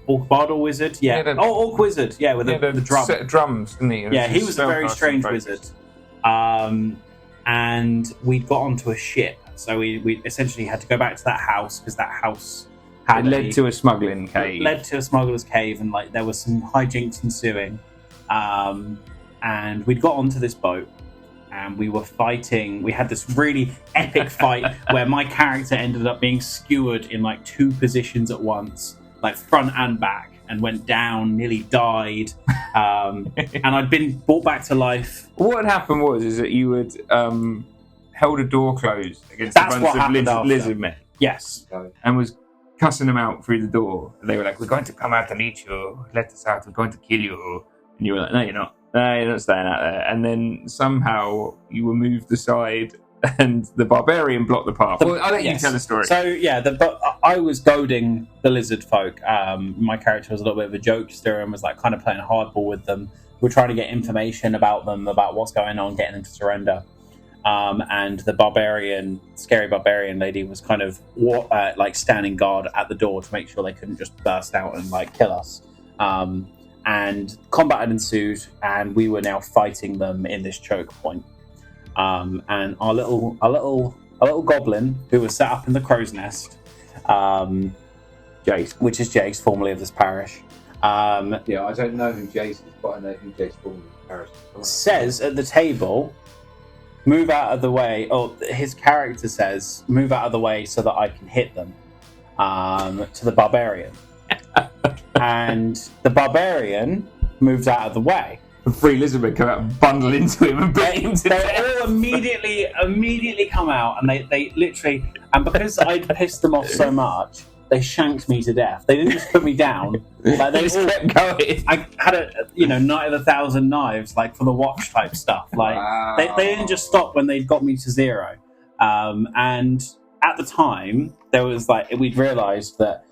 Orc bard or wizard? Yeah. Orc wizard. Yeah, with the drum. Set of drums, didn't he? Yeah, he was a very strange wizard. And we'd got onto a ship, so we essentially had to go back to that house because that house it led to a smuggling cave. Led to a smuggler's cave, and there was some hijinks ensuing. And we'd got onto this boat, and we were fighting. We had this really epic fight where my character ended up being skewered in 2 positions at once, front and back, and went down, nearly died. And I'd been brought back to life. What had happened is that you had held a door closed against a bunch of lizard men. Yes. And was cussing them out through the door. And they were like, we're going to come out and eat you. Let us out. We're going to kill you. And you were like, no, you're not. No, you're not staying out there. And then somehow you were moved aside and the barbarian blocked the path. Well, I'll let you tell the story. So, yeah, I was goading the lizard folk. My character was a little bit of a jokester and was kind of playing hardball with them. We're trying to get information about them, about what's going on, getting them to surrender. And the scary barbarian lady was kind of standing guard at the door to make sure they couldn't just burst out and kill us. And combat had ensued, and we were now fighting them in this choke point. And our little goblin who was set up in the crow's nest, Jace, which is Jace, formerly of this parish. Yeah, I don't know who Jace is, but I know who Jace formerly of the parish is. Says at the table, move out of the way. Oh, his character says, move out of the way so that I can hit them. To the barbarian. And the barbarian moves out of the way. The 3 lizard men come out and bundle into him and beat him to death. They all immediately come out, and they literally, and because I'd pissed them off so much, they shanked me to death. They didn't just put me down. They just kept going. I had Night of a Thousand Knives, for the watch type stuff. Wow. They didn't just stop when they'd got me to 0. And at the time, there was we'd realised that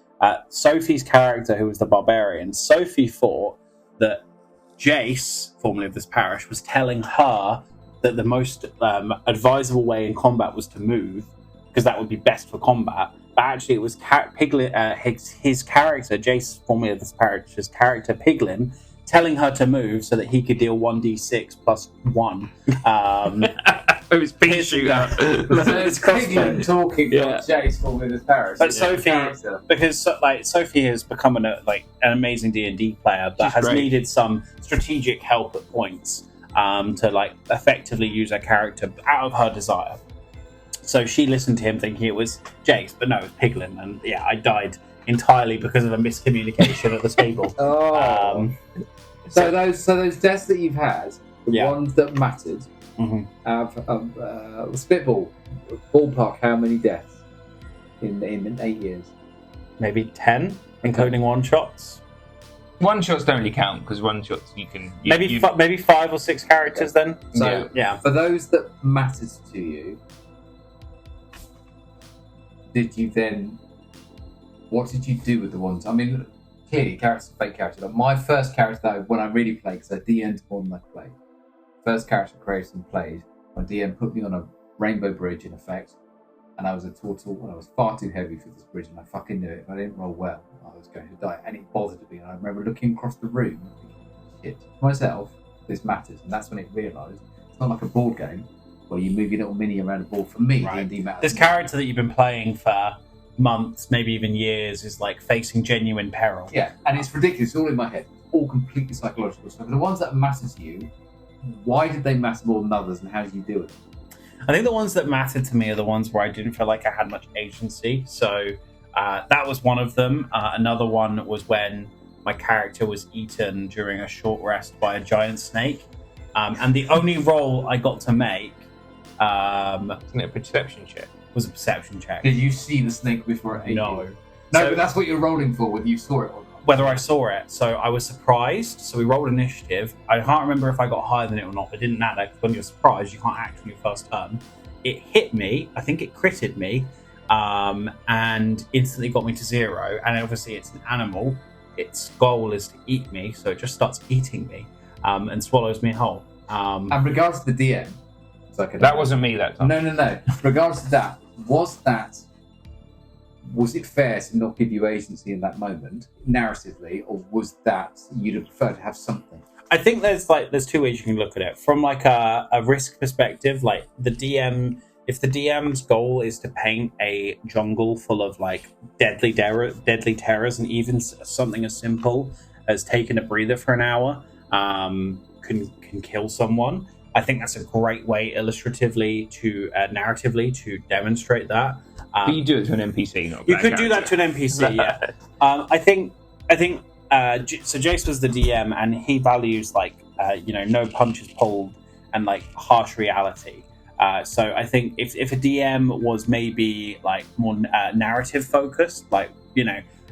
Sophie's character, who was the barbarian, Sophie thought that Jace, formerly of this parish, was telling her that the most advisable way in combat was to move, because that would be best for combat. But actually, it was his character, Jace, formerly of this parish's character, Piglin, telling her to move so that he could deal 1d6 plus 1. It was pea shooter. It's Piglin talking about Jace formerly of this parish. But Sophie has become an amazing D&D player, but has needed some strategic help at points. to like effectively use her character out of her desire. So she listened to him thinking it was Jace, but no, it was Piglin. And yeah, I died entirely because of a miscommunication at the table. So those deaths that you've had, the ones that mattered, have spitball, ballpark, how many deaths in 8 years? Maybe 10, including one-shots. One-shots don't really count, because one-shots you can... Maybe 5 or 6 characters then. So, for those that mattered to you, what did you do with the ones? I mean, clearly, characters are fake characters. Like my first character, though, when I really played, because I DM'd more than I played, first character created and played, my DM put me on a rainbow bridge, in effect, and I was a turtle, and I was far too heavy for this bridge, and I fucking knew it. If I didn't roll well, I was going to die, and it bothered me. And I remember looking across the room and thinking, shit, to myself, this matters. And that's when it realised it's not like a board game where you move your little mini around a board. For me, D&D matters. This character that you've been playing for months, maybe even years, is like facing genuine peril. Yeah, and it's ridiculous. It's all in my head. It's all completely psychological stuff. The ones that matter to you, why did they matter more than others, and how did you do it? I think the ones that mattered to me are the ones where I didn't feel like I had much agency. So that was one of them. Another one was when my character was eaten during a short rest by a giant snake. And the only roll I got to make Isn't it a perception check? Was a perception check. Did you see the snake before it ate No. you? No, So- but that's what you're rolling for, whether you saw it or not. Whether I saw it. So I was surprised. So we rolled initiative. I can't remember if I got higher than it or not. It didn't matter. When you're surprised, you can't act on your first turn. It hit me. I think it critted me. And instantly got me to 0. And obviously it's an animal. Its goal is to eat me. So it just starts eating me and swallows me whole. And regards to the DM, That wasn't me that time. No. Regards to that, was it fair to not give you agency in that moment, narratively, or was that you'd have preferred to have something? I think there's two ways you can look at it. From like a risk perspective, like the DM, if the DM's goal is to paint a jungle full of like deadly terrors, and even something as simple as taking a breather for an hour can kill someone, I think that's a great way illustratively to narratively to demonstrate that. But you do it to an NPC, not you could do that to an NPC. Yeah, I think. So Jace was the DM, and he values like no punches pulled and like harsh reality. So I think if a DM was maybe like more narrative focused, like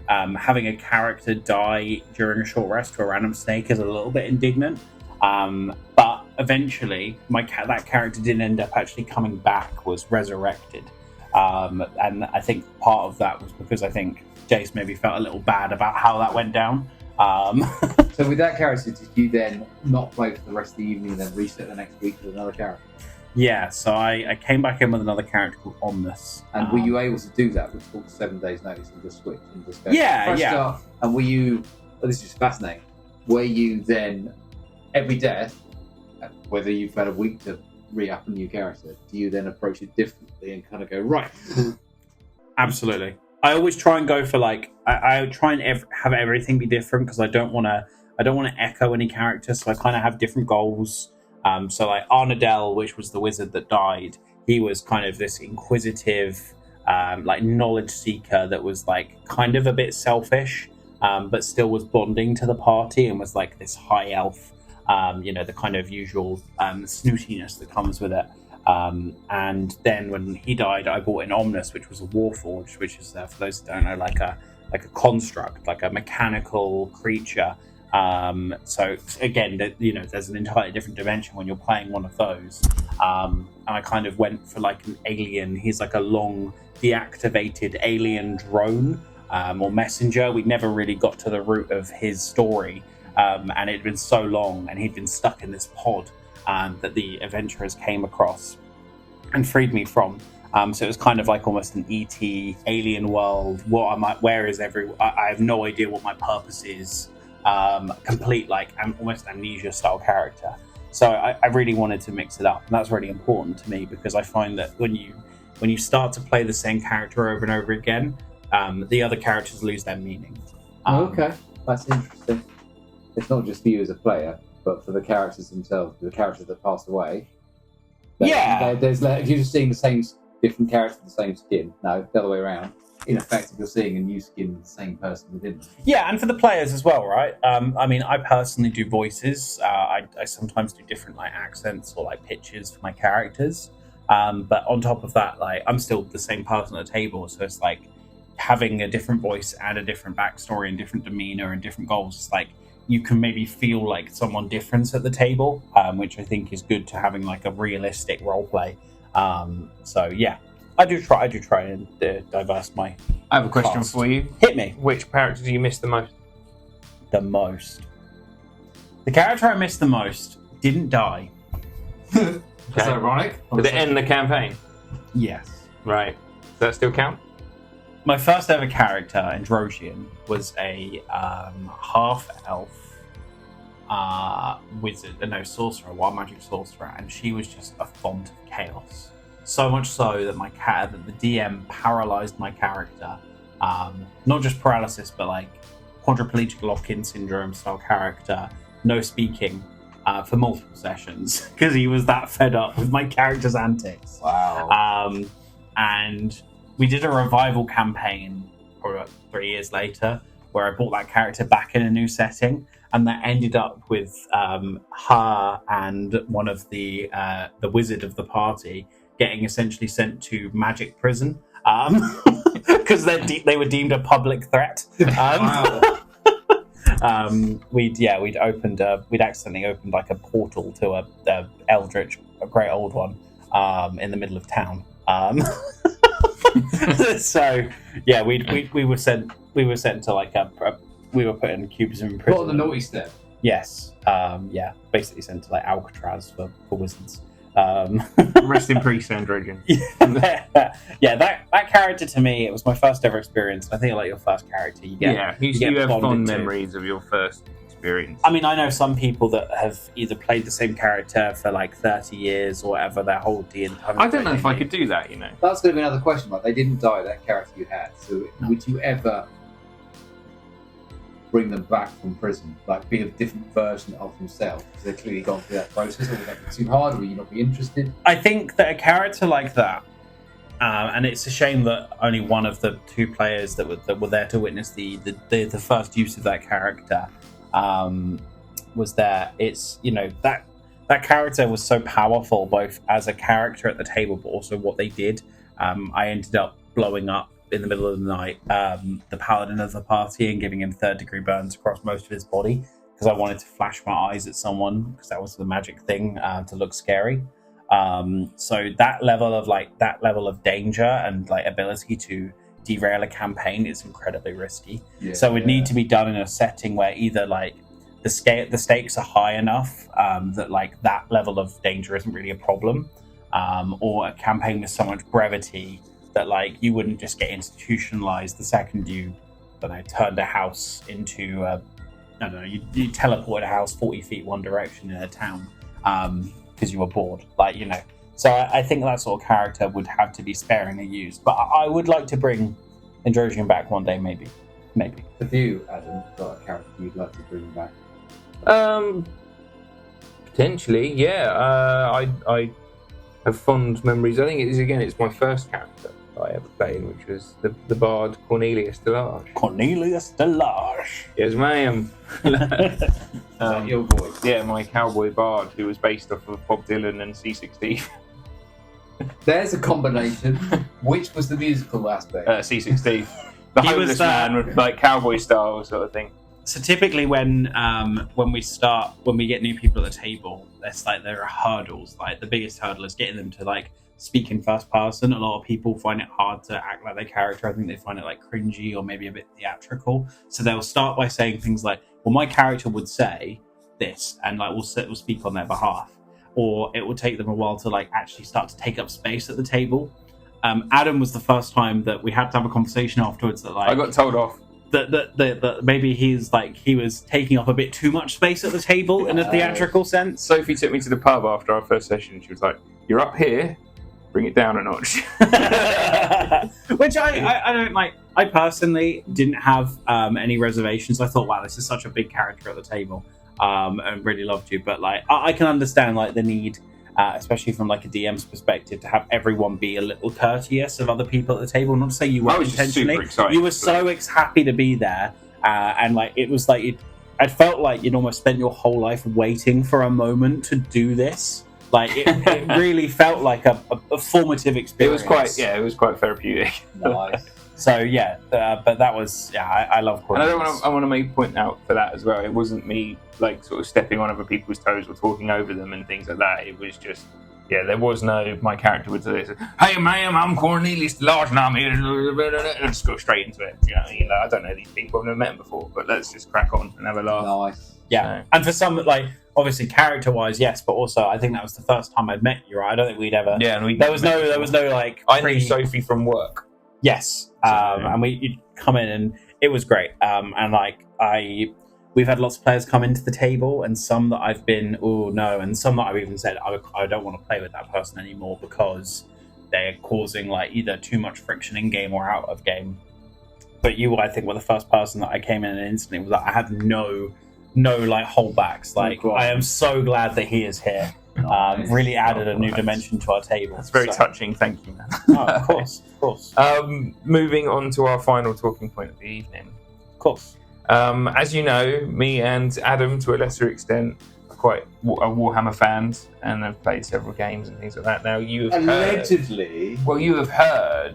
having a character die during a short rest to a random snake is a little bit indignant. But eventually, that character didn't end up actually coming back, was resurrected. And I think part of that was because I think Jace maybe felt a little bad about how that went down. So with that character, did you then not play for the rest of the evening and then reset the next week with another character? Yeah, so I came back in with another character called Omnis. And were you able to do that with 7 days notice and just switch and just go? Yeah. Start? And were you, this is fascinating, were you then, every death, whether you've had a week to re-up a new character, do you then approach it differently and kind of go, right? Absolutely. I always try and go for like, I try and have everything be different because I don't want to echo any character, so I kind of have different goals. So like Arnadel, which was the wizard that died, he was kind of this inquisitive, like knowledge seeker that was like kind of a bit selfish, but still was bonding to the party and was like this high elf, the kind of usual snootiness that comes with it. And then when he died, I brought in Omnis, which was a warforged, which is for those who don't know, like a construct, like a mechanical creature. So again, there's an entirely different dimension when you're playing one of those. And I kind of went for like an alien. He's like a long deactivated alien drone or messenger. We never really got to the root of his story, and it had been so long, and he'd been stuck in this pod that the adventurers came across and freed me from. So it was kind of like almost an ET alien world. Where is I have no idea what my purpose is. Complete like almost amnesia style character. So I really wanted to mix it up, and that's really important to me because I find that when you start to play the same character over and over again, the other characters lose their meaning. Okay, that's interesting. It's not just for you as a player, but for the characters themselves, the characters that passed away. There's if you're just seeing the same different character, the same skin. No, the other way around. In effect, if you're seeing a new skin, the same person within them. Yeah, and for the players as well, right? I mean, I personally do voices. I sometimes do different like accents or like pitches for my characters. But on top of that, like I'm still the same person at the table, so it's like having a different voice and a different backstory and different demeanor and different goals. It's like you can maybe feel like someone different at the table, which I think is good to having like a realistic role play. So yeah. I do try and diverse my. I have a question cast. for you. Hit me. Which character do you miss the most? The most. The character I missed the most didn't die. That's ironic. Did it end the campaign? Yes. Right. Does that still count? My first ever character, Androsian, was a half elf wizard, sorcerer, wild magic sorcerer, and she was just a font of chaos. So much so that that the DM paralyzed my character. Not just paralysis, but like quadriplegic lock-in syndrome style character, no speaking for multiple sessions because he was that fed up with my character's antics. Wow. And we did a revival campaign probably about 3 years later where I brought that character back in a new setting, and that ended up with her and one of the wizard of the party getting essentially sent to magic prison because they were deemed a public threat. We'd accidentally opened like a portal to a eldritch, a great old one, in the middle of town. So yeah, we were sent to like we were put in cubes in prison. What the naughty step? Yes. Basically sent to like Alcatraz for wizards. Rest in peace, Androgen. Yeah, that character to me, it was my first ever experience. I think like your first character, you have fond memories of your first experience. I mean, I know some people that have either played the same character for like 30 years or whatever, their whole D&D. I don't know if I could do that, you know. That's going to be another question. Like, they didn't die, that character you had. So would you ever bring them back from prison, like be a different version of themselves? Because they've clearly gone through that process, or would that be too hard, or would you not be interested? I think that a character like that, and it's a shame that only one of the two players that were there to witness the first use of that character was there. It's, you know, that character was so powerful, both as a character at the table, but also what they did. I ended up blowing up in the middle of the night the paladin of the party and giving him 3rd-degree burns across most of his body because I wanted to flash my eyes at someone because that was the magic thing to look scary. So that level of danger and like ability to derail a campaign is incredibly risky. So it would need to be done in a setting where either like the stakes are high enough that like that level of danger isn't really a problem, or a campaign with so much brevity that like you wouldn't just get institutionalized the second you, I don't know, turned a house into you teleported a house 40 feet one direction in a town because you were bored, like, you know. So I think that sort of character would have to be sparingly used, but I would like to bring Androsian back one day, maybe. Have you, Adam, got a character you'd like to bring back? Potentially, yeah. I have fond memories. I think it's my first character that I ever played, which was the bard Cornelius Delage. Cornelius Delage. Yes, ma'am. Your voice. Yeah, my cowboy bard, who was based off of Bob Dylan and C16. There's a combination. Which was the musical aspect? C16. The homeless man with like cowboy style sort of thing. So typically when we get new people at the table, there are hurdles. Like the biggest hurdle is getting them to like speak in first person. A lot of people find it hard to act like their character. I think they find it like cringy or maybe a bit theatrical. So they'll start by saying things like, well, my character would say this, and like we'll speak on their behalf. Or it will take them a while to like actually start to take up space at the table. Adam was the first time that we had to have a conversation afterwards that like I got told off. That maybe he was taking up a bit too much space at the table in a theatrical sense. Sophie took me to the pub after our first session and she was like, "You're up here, bring it down a notch." Which I don't like. I personally didn't have any reservations. I thought, wow, this is such a big character at the table. and really loved you. But like, I can understand like the need, especially from like a DM's perspective, to have everyone be a little courteous of other people at the table. Not to say you weren't intentionally. Super excited. You were so happy to be there, and like it was like I felt like you'd almost spent your whole life waiting for a moment to do this. Like it really felt like a formative experience. It was quite therapeutic. Nice. So yeah, but that was I love. And I want to make a point out for that as well. It wasn't me like sort of stepping on other people's toes or talking over them and things like that. It was just there was no my character would say, "Hey ma'am, I'm Cornelius Large and I'm here," and just go straight into it. You know, I don't know these people, I've never met them before, but let's just crack on and have a laugh. Nice. Yeah, and for some like. Obviously, character-wise, yes, but also I think that was the first time I'd met you. Right? I don't think we'd ever. Yeah, and there was no like. I knew Sophie from work. Yes, and you'd come in and it was great. And like we've had lots of players come into the table, and some that I've been and some that I've even said I don't want to play with that person anymore because they're causing like either too much friction in game or out of game. But you, I think, were the first person that I came in and instantly was like I had no like holdbacks. Like I am so glad that he is here. Really added a new dimension to our table. That's very touching. Thank you, man. Of course. Moving on to our final talking point of the evening. Of course. As you know, me and Adam, to a lesser extent, are quite Warhammer fans and have played several games and things like that. Now you have allegedly. You have heard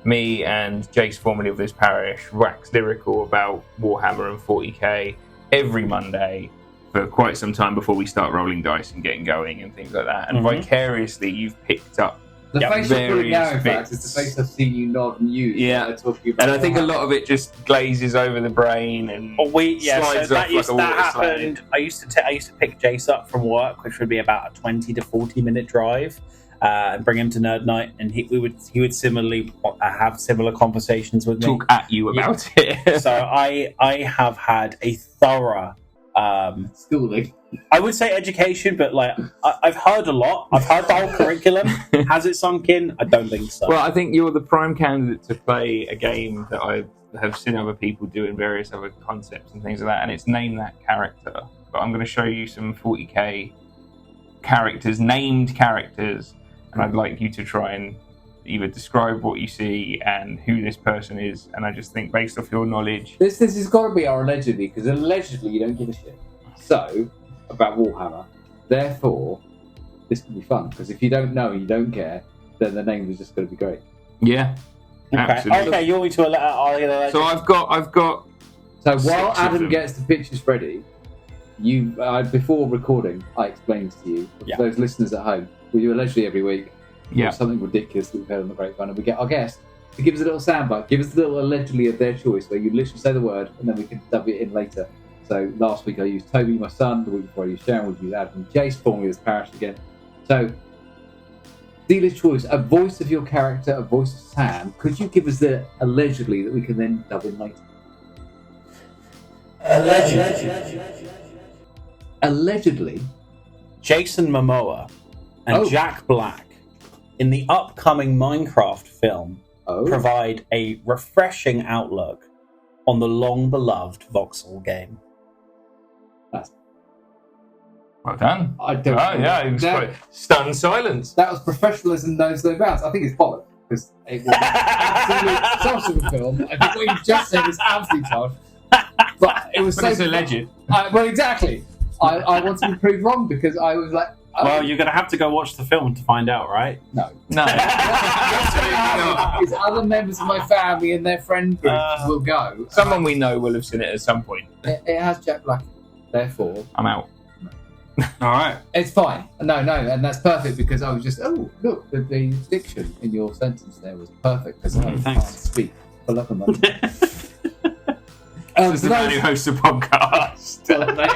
me and Jace, formerly of this parish, wax lyrical about Warhammer and 40k. Every Monday for quite some time before we start rolling dice and getting going and things like that. And vicariously, you've picked up the face you're putting now, in fact, is the face I've seen you nod and use. Yeah, talking about and I think a lot of it just glazes over the brain and slides off like a water happened. slide. I used to pick Jace up from work, which would be about a 20 to 40 minute drive. And bring him to Nerd Night, and he would similarly have similar conversations with me. Talk at you about it. So I have had a thorough schooling. I would say education, but like I've heard a lot. I've heard the whole curriculum. Has it sunk in? I don't think so. Well, I think you're the prime candidate to play a game that I have seen other people do in various other concepts and things like that, and it's name that character. But I'm going to show you some 40k characters, named characters. And I'd like you to try and either describe what you see and who this person is. And I just think, based off your knowledge, this has got to be our allegedly, because allegedly you don't give a shit. So about Warhammer, therefore, this could be fun because if you don't know and you don't care, then the name is just going to be great. Yeah, absolutely. Okay, you want me to? So I've got. So while Adam gets the pictures ready, before recording, I explained to you, for those listeners at home. We do allegedly every week. Something ridiculous that we've heard on the grapevine, and we get our guest to give us a little soundbite, give us a little allegedly of their choice, where you literally say the word, and then we can dub it in later. So last week I used Toby, my son. The week before I used Sharon, we used Adam and Jace, formerly as Parish again. So, dealer's choice, a voice of your character, a voice of Sam. Could you give us the allegedly that we can then dub in later? Allegedly, Jason Momoa and Jack Black in the upcoming Minecraft film provide a refreshing outlook on the long-beloved voxel game. Well done. I don't know. Yeah, it was quite stunned silence. That was professionalism knows no bounds. I think it's bollocks because it was absolute tosh of a film. I think what you just said was absolutely tosh. But it was but it's alleged. Well, exactly. I wanted to be proved wrong because I was like, well, you're going to have to go watch the film to find out, right? No. What's going to happen is other members of my family and their friend groups will go. Someone we know will have seen it at some point. It has Jack Black. Therefore, I'm out. All right. It's fine. No, and that's perfect because I was just, look, the diction in your sentence there was perfect because I can't speak for love and money. This is the man who hosts a podcast.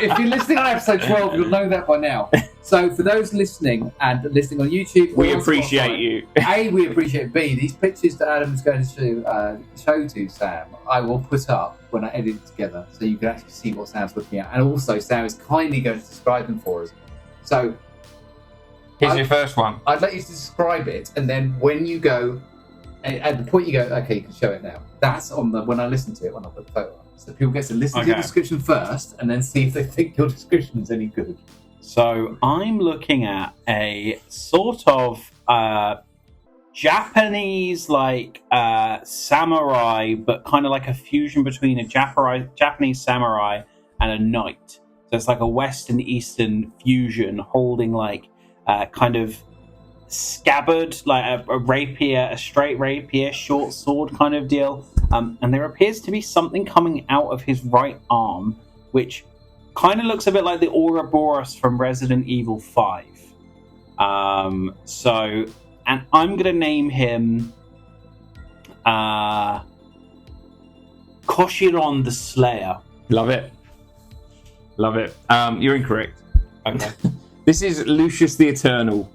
If you're listening on episode 12, you'll know that by now. So for those listening and listening on YouTube, we appreciate you. A, we appreciate B. These pictures that Adam's going to show to Sam, I will put up when I edit it together, so you can actually see what Sam's looking at. And also, Sam is kindly going to describe them for us. So here's your first one. I'd like you to describe it, and then when you go, at the point you go, okay, you can show it now. That's on the when I listen to it when I put the photo up. So people get to listen to your description first, and then see if they think your description's any good. So I'm looking at a sort of Japanese samurai, but kind of like a fusion between a Japanese samurai and a knight. So it's like a Western Eastern fusion, holding kind of scabbard, like a rapier, a straight rapier, short sword kind of deal. And there appears to be something coming out of his right arm, which kind of looks a bit like the Ouroboros from Resident Evil 5. And I'm going to name him Koshiron the Slayer. Love it. You're incorrect. Okay. This is Lucius the Eternal.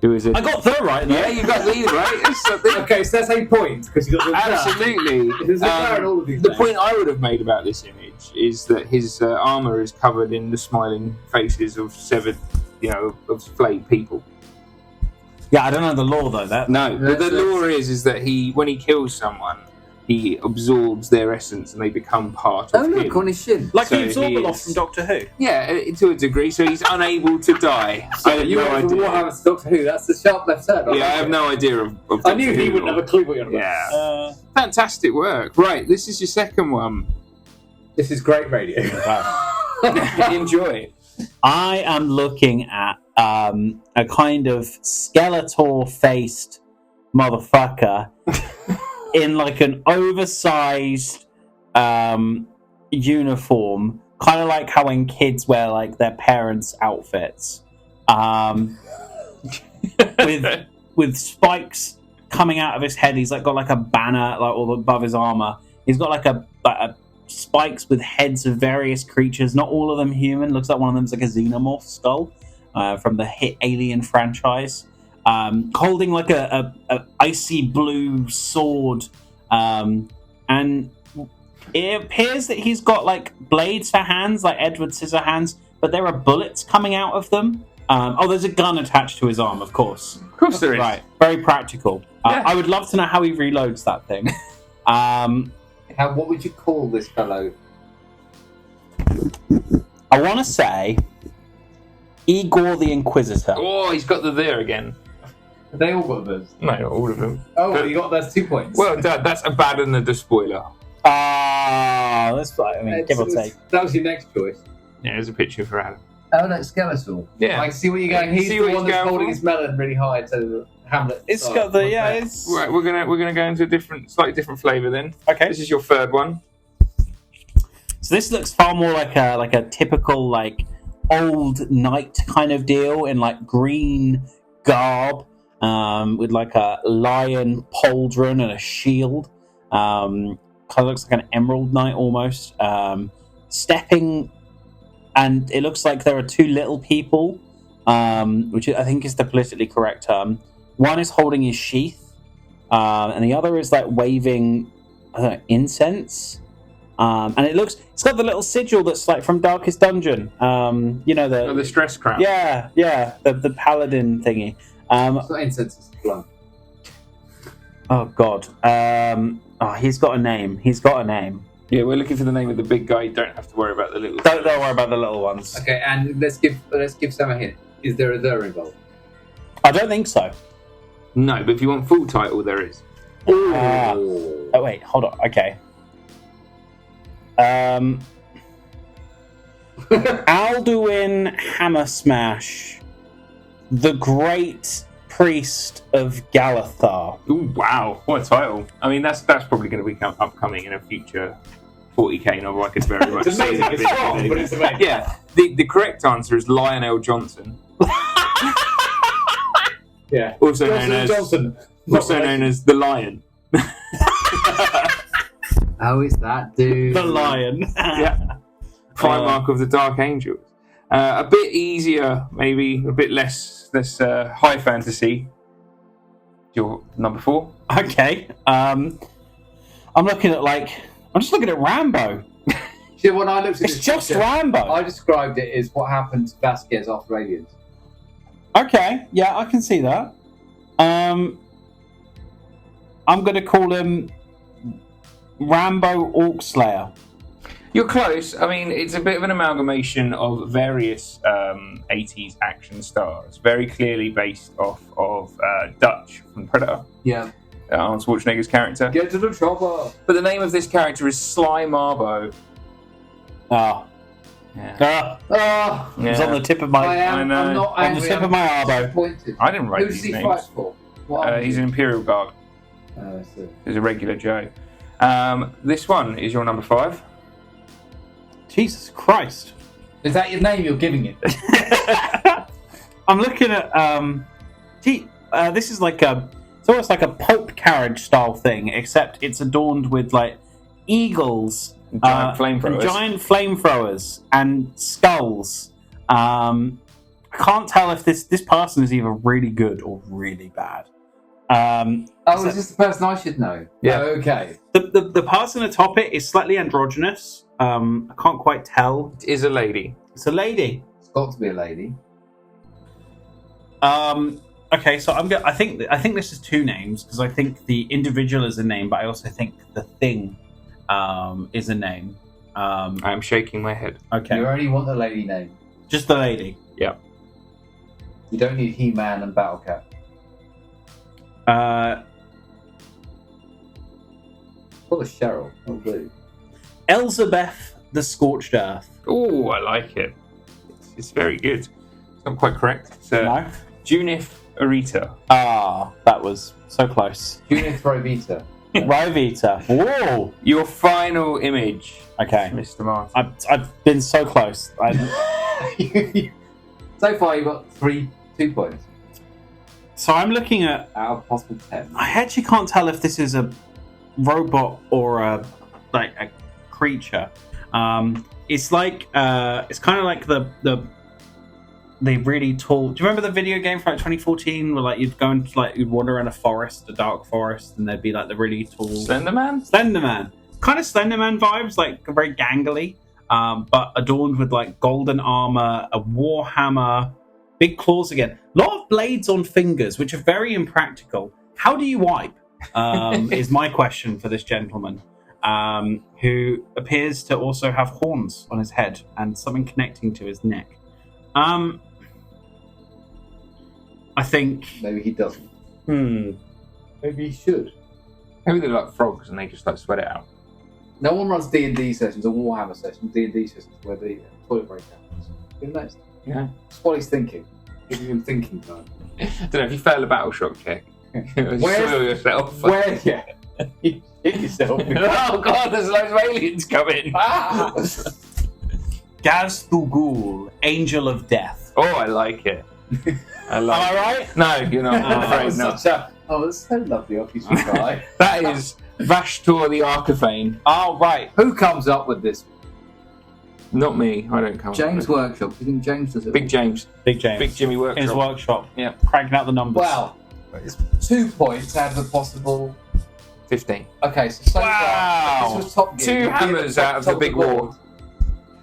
Who is it? I got the right there. Yeah, you got the right. Okay, so that's 8 points because you got the Absolutely. There's a in all of these the names. point I would have made about this image is that his armor is covered in the smiling faces of severed, of flayed people. Yeah, I don't know the lore though. But the lore is that when he kills someone, he absorbs their essence and they become part of him. Look, on his shin. like So the Absorber is- from Doctor Who. Yeah, to a degree. So he's unable to die. I have You no went from idea. Warhammer to Doctor Who. That's the sharp left turn. Yeah, I have no idea of I knew Doctor he Who wouldn't lore. have a clue what you're on about. Yeah. Fantastic work. Right, this is your second one. This is great radio. Enjoy. I am looking at a kind of Skeletor-faced motherfucker in like an oversized uniform, kind of like how when kids wear like their parents' outfits, with spikes coming out of his head. He's got like a banner all above his armor. He's got like a spikes with heads of various creatures, not all of them human. Looks like one of them's like a xenomorph skull from the hit Alien franchise, holding like a icy blue sword, and it appears that he's got like blades for hands, like Edward Scissorhands, but there are bullets coming out of them. There's a gun attached to his arm, of course. Of course there is. Right, very practical. Yeah. I would love to know how he reloads that thing. What would you call this fellow? I want to say Igor the Inquisitor. Oh, he's got the there again. They all got those. No, not all of them. Oh, But- you got those 2 points. Well, that's a bad and a spoiler. That's I mean, give or take. That was your next choice. Yeah, there's a picture for Adam. Oh, no, Skeletor. Yeah. I can see what you're going. You He's see the what one he's that's going holding for? his melon really high to the Hamlet. It's style. got the it's Right, we're gonna go into a slightly different flavour then. okay. This is your third one. So this looks far more like a typical like old knight kind of deal in like green garb, with like a lion pauldron and a shield. Kind of looks like an emerald knight almost. Stepping, and it looks like there are two little people, which I think is the politically correct term. One is holding his sheath, and the other is like waving incense. And it's got the little sigil that's like from Darkest Dungeon. The stress crown. Yeah, the paladin thingy. It's not incense, it's blood. Oh God. He's got a name. Yeah, we're looking for the name of the big guy. You don't have to worry about the little. Don't worry about the little ones. Okay, and let's give Sam a hint. Is there a there involved? I don't think so. No, but if you want full title, there is. Oh wait, hold on. Okay. Alduin Hammersmash, the Great Priest of Galathar. Ooh, wow, what a title! I mean, that's probably going to be upcoming in a future 40k novel. I could very much It's see amazing. that It's being wrong, big. but it's amazing. Yeah, the correct answer is Lionel Johnson, Yeah. also known as the Lion. How is that, dude? The Lion. Yeah, Primarch of the Dark Angels. A bit easier, maybe a bit less high fantasy. Your number 4. Okay. I'm just looking at Rambo. See, when I looked at It's this just picture, Rambo. I described it as what happened to Vasquez after Aliens. Okay, yeah, I can see that. I'm going to call him Rambo Orc Slayer. You're close. I mean, it's a bit of an amalgamation of various 80s action stars, very clearly based off of Dutch from Predator. Yeah. Arnold Schwarzenegger's character. Get to the chopper. But the name of this character is Sly Marbo. Ah. Yeah. It was on the tip of my. I'm not on angry. the tip of my elbow. Disappointed. I didn't write Who these does he names. fight for? What He's an Imperial Guard. so. He's a regular Joe. This one is your number 5. Jesus Christ! Is that your name you're giving it? I'm looking at this is like it's almost like a pulp carriage style thing, except it's adorned with like eagles, Giant flamethrowers, and skulls. I can't tell if this person is either really good or really bad. Is this the person I should know? Yeah. Oh, okay. The person atop it is slightly androgynous. I can't quite tell. It is a lady. It's a lady. It's got to be a lady. Okay, so I think this is 2 names because I think the individual is a name, but I also think the thing is a name. I'm shaking my head. Okay, You only want the lady name. just the lady. Yeah. You don't need He-Man and Battlecat. What was Cheryl? Oh, blue. Elizabeth the Scorched Earth. Oh, I like it. It's very good. It's not quite correct. It's No? Junith Arita. Ah, that was so close. Judith Rovita. Rovita. Whoa. Your final image, Okay, Mr. Martin. I've been so close. So far, you've got 2 points So I'm looking at. out of possible 10. I actually can't tell if this is a robot or a creature. It's like it's kind of like the really tall. Do you remember the video game from 2014 where like you'd go and you'd wander around a dark forest, and there'd be like the really tall Slenderman? Slenderman, kind of Slenderman vibes, like very gangly, but adorned with like golden armor, a warhammer, big claws again, a lot of blades on fingers, which are very impractical. How do you wipe? Is my question for this gentleman, who appears to also have horns on his head and something connecting to his neck. I think. Maybe he doesn't. Maybe he should. Maybe they're like frogs and they just like sweat it out. No one runs D&D sessions or Warhammer sessions, D&D sessions where the toilet break happens. You noticed? Yeah. That's what he's thinking. Giving him thinking time. I don't know if you fail a battle shock check. Soil yourself. Where? Yeah. You hit yourself. Oh god, there's loads of aliens coming. Ah! Gaz Thugul, Angel of Death. Oh, I like it. Am I right? No, you're not. I'm afraid not. That's so lovely of you to try. That is Vashtor the Archivane. Oh, right. Who comes up with this? Not me. I don't come. James up with Workshop. You think James does it? Big James. Big James. Big Jimmy Workshop. In his workshop. Yeah. Cranking out the numbers. Wow. It's 2 points out of a possible. 15. Okay, so Wow. far, if this was Top Gear. 2 you'd be at hammers top- out of top the big board. war.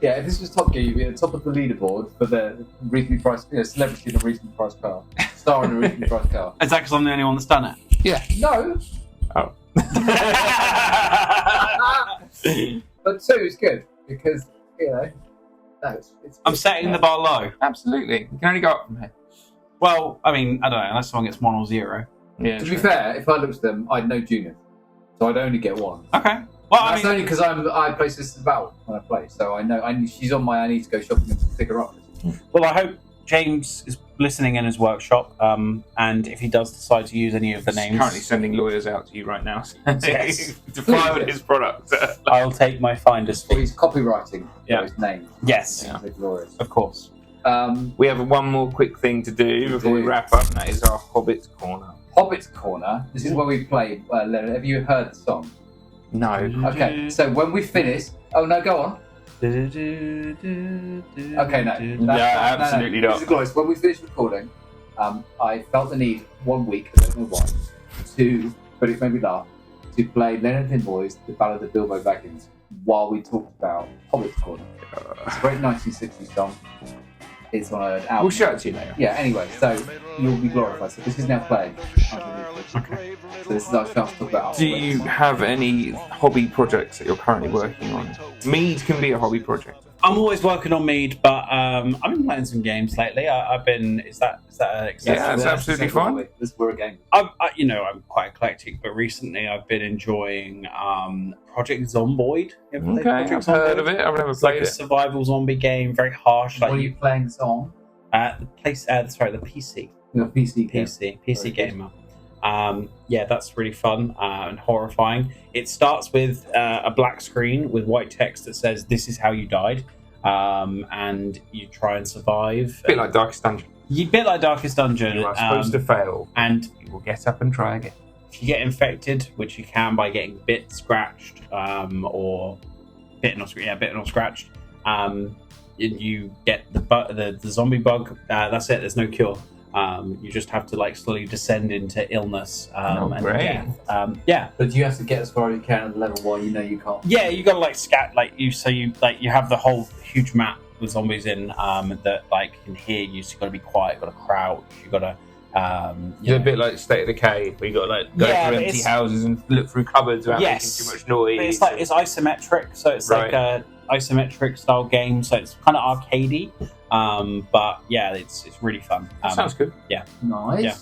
Yeah, if this was Top Gear, you'd be at the top of the leaderboard for the recently priced, celebrity in a recently priced car, star in a recently priced car. Is that because I'm the only one that's done it? Yeah. No, Oh. but 2 is good because it's I'm setting the bar low. Absolutely. You can only go up from here. Well, I mean, I don't know, unless someone gets 1 or 0. Yeah. To be fair, if I looked at them, I'd know Junior, so I'd only get 1. Okay. Well, I That's mean, only because I play Sisters of Battle when I play, so I know she's on my I need to go shopping and pick her up. well, I hope James is listening in his workshop, and if he does decide to use any of the He's names, currently sending lawyers out to you right now Yes. to fly with his product. I'll take my finder's Or fee. he's copywriting Yeah. those names. Yes, Yeah. They're glorious. of course. We have one more quick thing to do before we wrap up, and that is our Hobbits corner. Hobbits Corner. This is where we play. Have you heard the song? No. Okay, so when we finish, oh no, go on. Okay, no, absolutely not. This is glorious. When we finish recording, I felt the need 1 week, I don't know why, but it made me laugh, to play Leonard and Boys, The Ballad of Bilbo Baggins, while we talked about Hobbits Corner. It's a great 1960s song. It's on an album. We'll show it to you later. Yeah, anyway, so you'll be glorified. So this is now playing. Okay. So this is our chance to talk about. Do you have any hobby projects that you're currently working on? Mead can be a hobby project. I'm always working on Mead, but I've been playing some games lately. I've been. Is that acceptable? Yeah, that's absolutely fine. We're a game. I'm quite eclectic, but recently I've been enjoying Project Zomboid. You ever played Okay, Project I've heard Zomboid? of it. I've never It's like played a it. survival zombie game, very harsh. What Like are you playing this on? the PC. Your PC. PC Very gamer. That's really fun and horrifying. It starts with a black screen with white text that says "This is how you died," and you try and survive. A bit like Darkest Dungeon. A bit like Darkest Dungeon. You are supposed to fail, and you will get up and try again. if you get infected, which you can by getting bit, scratched, or bitten or scratched, you get the zombie bug. That's it. There's no cure. You just have to like slowly descend into illness and great. death. But you have to get as far as you can at the level while you know you can't. Yeah, you gotta like scat you have the whole huge map with zombies in that like can hear you. So you gotta be quiet. You gotta crouch. You gotta. It's a bit like State of Decay, where you got to like go through empty houses and look through cupboards without making too much noise. But it's isometric, so it's like a isometric style game. So it's kind of arcadey, but yeah, it's really fun. Sounds good. Nice. Yeah.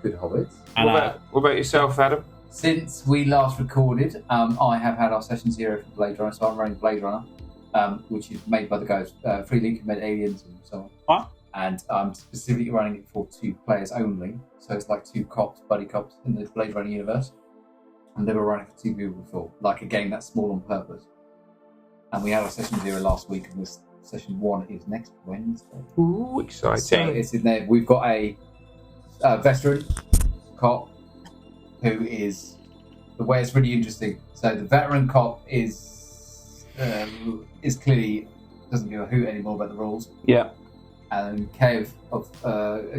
Good Hobbits. And, What about yourself, Adam? Since we last recorded, I have had our Session Zero for Blade Runner, so I'm running Blade Runner, which is made by the guys Freelink, who made Aliens and so on. What? And I'm specifically running it for 2 players only, so it's like 2 cops, buddy cops, in the Blade Runner universe. I've never run it for 2 people before, like a game that's small on purpose. And we had our Session 0 last week, and this Session 1 is next Wednesday. Ooh, exciting. So it's in there. We've got a veteran cop who is, the way it's really interesting. So the veteran cop is clearly doesn't give a hoot anymore about the rules. Yeah. And Kev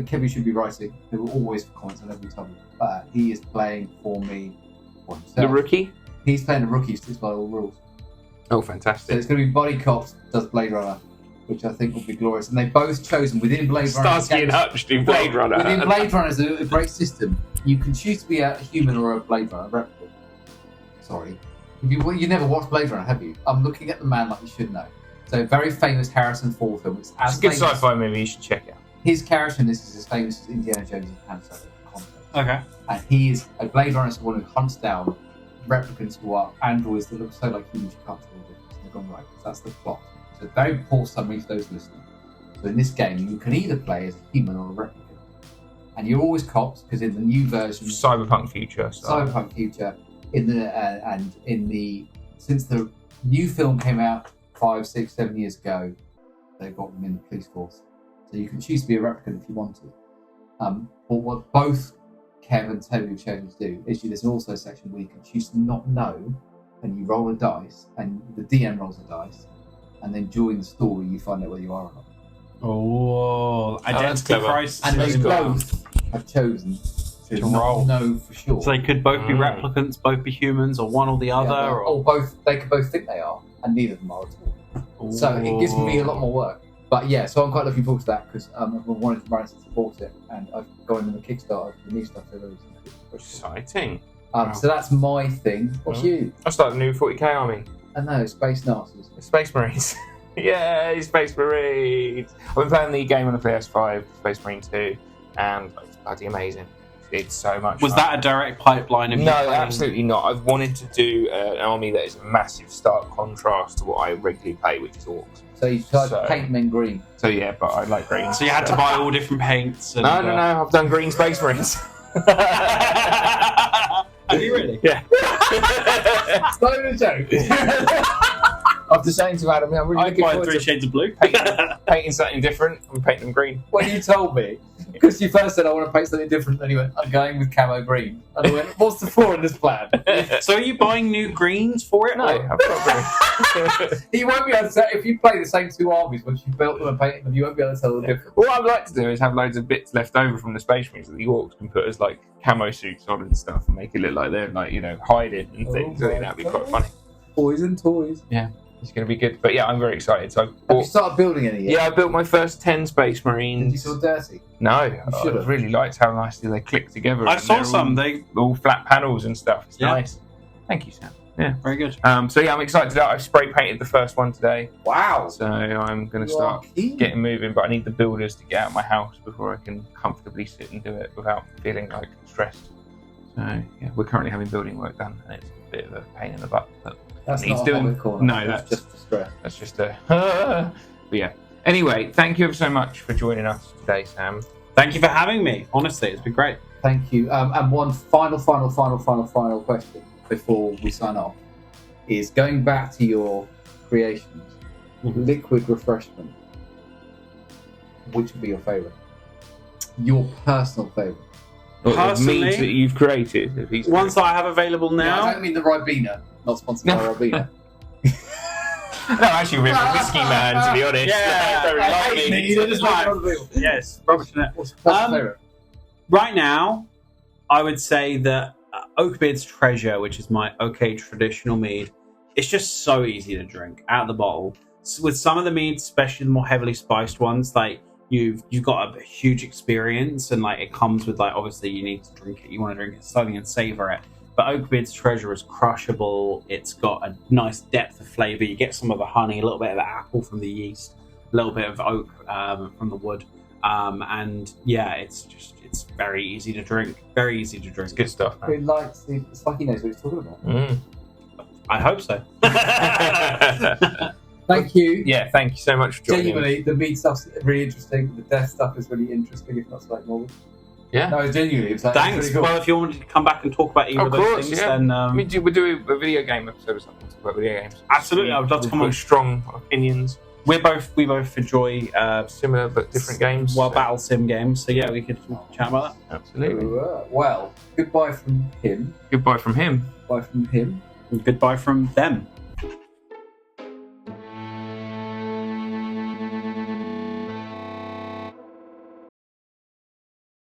who should be writing, who will always comment on every time. He is playing for me. For himself. The rookie? He's playing the rookie, sticks by all the rules. Oh, So fantastic. it's going to be Body Cops does Blade Runner, which I think will be glorious. And they've both chosen within Blade Runner. Starsky and Hutch do Blade Runner. Within Blade Runner is a great system. You can choose to be a human or a Blade Runner replicant. Sorry. You never watched Blade Runner, have you? I'm looking at the man like you should know. So very famous Harrison Ford film. It's It's a good sci-fi movie you should check out. His character in this is as famous as Indiana Jones and Han Solo. Okay. And he is a Blade Runner, someone who hunts down replicants who are androids that look so like humans you can't tell the difference. And they've gone right. That's the plot. So very poor summary for those listening. So in this game, you can either play as a human or a replicant. And you're always cops, because in the new version... Cyberpunk future. Since the new film came out 5, 6, 7 years ago, they've got them in the police force. So you can choose to be a replicant if you want to. But what both Kev and Toby have chosen to do is there's also a section where you can choose to not know, and you roll a dice, and the DM rolls a dice, and then during the story you find out whether you are or not. Oh, identity crisis. And they is cool. both have chosen to To not roll. know for sure. So they could both be replicants, both be humans, or one or the other. Yeah, or both. They could both think they are, and neither of them are at all. So it gives me a lot more work. But yeah, so I'm quite looking forward to that, because I've been wanting to run it to support it, and I've gone in the Kickstarter for the new stuff they're releasing. Exciting. So that's my thing. What's you? I started a new 40k army. I know, Space Nazis. Space Marines. Yay, Space Marines! I've been playing the game on the PS5, Space Marine 2, and it's bloody amazing. It's so much Was fun. that a direct pipeline of you No, playing? absolutely not. I've wanted to do an army that is a massive stark contrast to what I regularly play, which is orcs. So you tried to paint them in green. So yeah, but I like green. So you had to buy all different paints. And, No, I've done green Space Marines. Have you really? Yeah. It's not even a joke. After saying to Adam, I'm really I looking buy forward 3 to shades of blue. painting something different and painting them green. When you told me, because you first said I want to paint something different, and you went, I'm going with camo green. And I went, what's the flaw in this plan? So are you buying new greens for it? No, or- I've got green. You won't be able to tell, if you play the same 2 armies, once you've built them and painted them, you won't be able to tell the difference. What I'd like to do is have loads of bits left over from the Space Marines that the orcs can put as like camo suits on and stuff, and make it look like they're like, hiding and things. I think that'd be quite funny. Boys and toys. Yeah, it's going to be good. But yeah, I'm very excited. So Have you started building any yet? yeah, I built my first 10 Space Did you Marines. feel dirty? No, I should have. really liked how nicely they click together. I and saw they're some. all flat panels and stuff. It's Yeah. nice. Thank you, Sam. Yeah. Very good. So yeah, I'm excited. I've spray painted the first one today, Wow. so I'm going to You are start keen. getting moving. But I need the builders to get out of my house before I can comfortably sit and do it without feeling like stressed. So yeah, we're currently having building work done, and it's a bit of a pain in the butt. But That's needs not doing. a Hobbit corner. No, that's just for stress. That's just a. But yeah. Anyway, thank you ever so much for joining us today, Sam. Thank you for having me. Honestly, it's been great. Thank you. And one final question before we sign off is going back to your creations. Liquid refreshment. Which would be your favourite? Your personal favourite. Personally, Meats that you've created. Ones that I have available No, now. I don't mean the Ribena. Not sponsored by Ribena. No, actually, we're a whiskey man, to be honest. Yeah, Don't really like me. They just like Ribena. Yes, rubbish in it. What's your personal favourite? Right now, I would say that Oakbeard's Treasure, which is my OK traditional mead, it's just so easy to drink out of the bottle. So with some of the meads, especially the more heavily spiced ones, like you've got a huge experience, and like it comes with like obviously you need to drink it. You want to drink it slowly and savor it. But Oakbeard's Treasure is crushable. It's got a nice depth of flavor. You get some of the honey, a little bit of the apple from the yeast, a little bit of oak from the wood, and yeah, it's very easy to drink. Very easy to drink. It's good stuff. He likes it's like he knows what he's talking about. I hope so. Thank you. Yeah, thank you so much for joining. Genuinely, the meat stuff's really interesting. The death stuff is really interesting, if not slightly morbid. Yeah. No, genuinely, it's like, Thanks. It's really cool. Well, if you wanted to come back and talk about either of those things, then we'll do a video game episode or something. Talk about video games. absolutely, I would love to come on. Strong opinions. We both enjoy Similar but different games. battle sim games. So yeah, we could chat about that. Absolutely. Well, goodbye from him. Goodbye from him. Bye from him. And goodbye from them.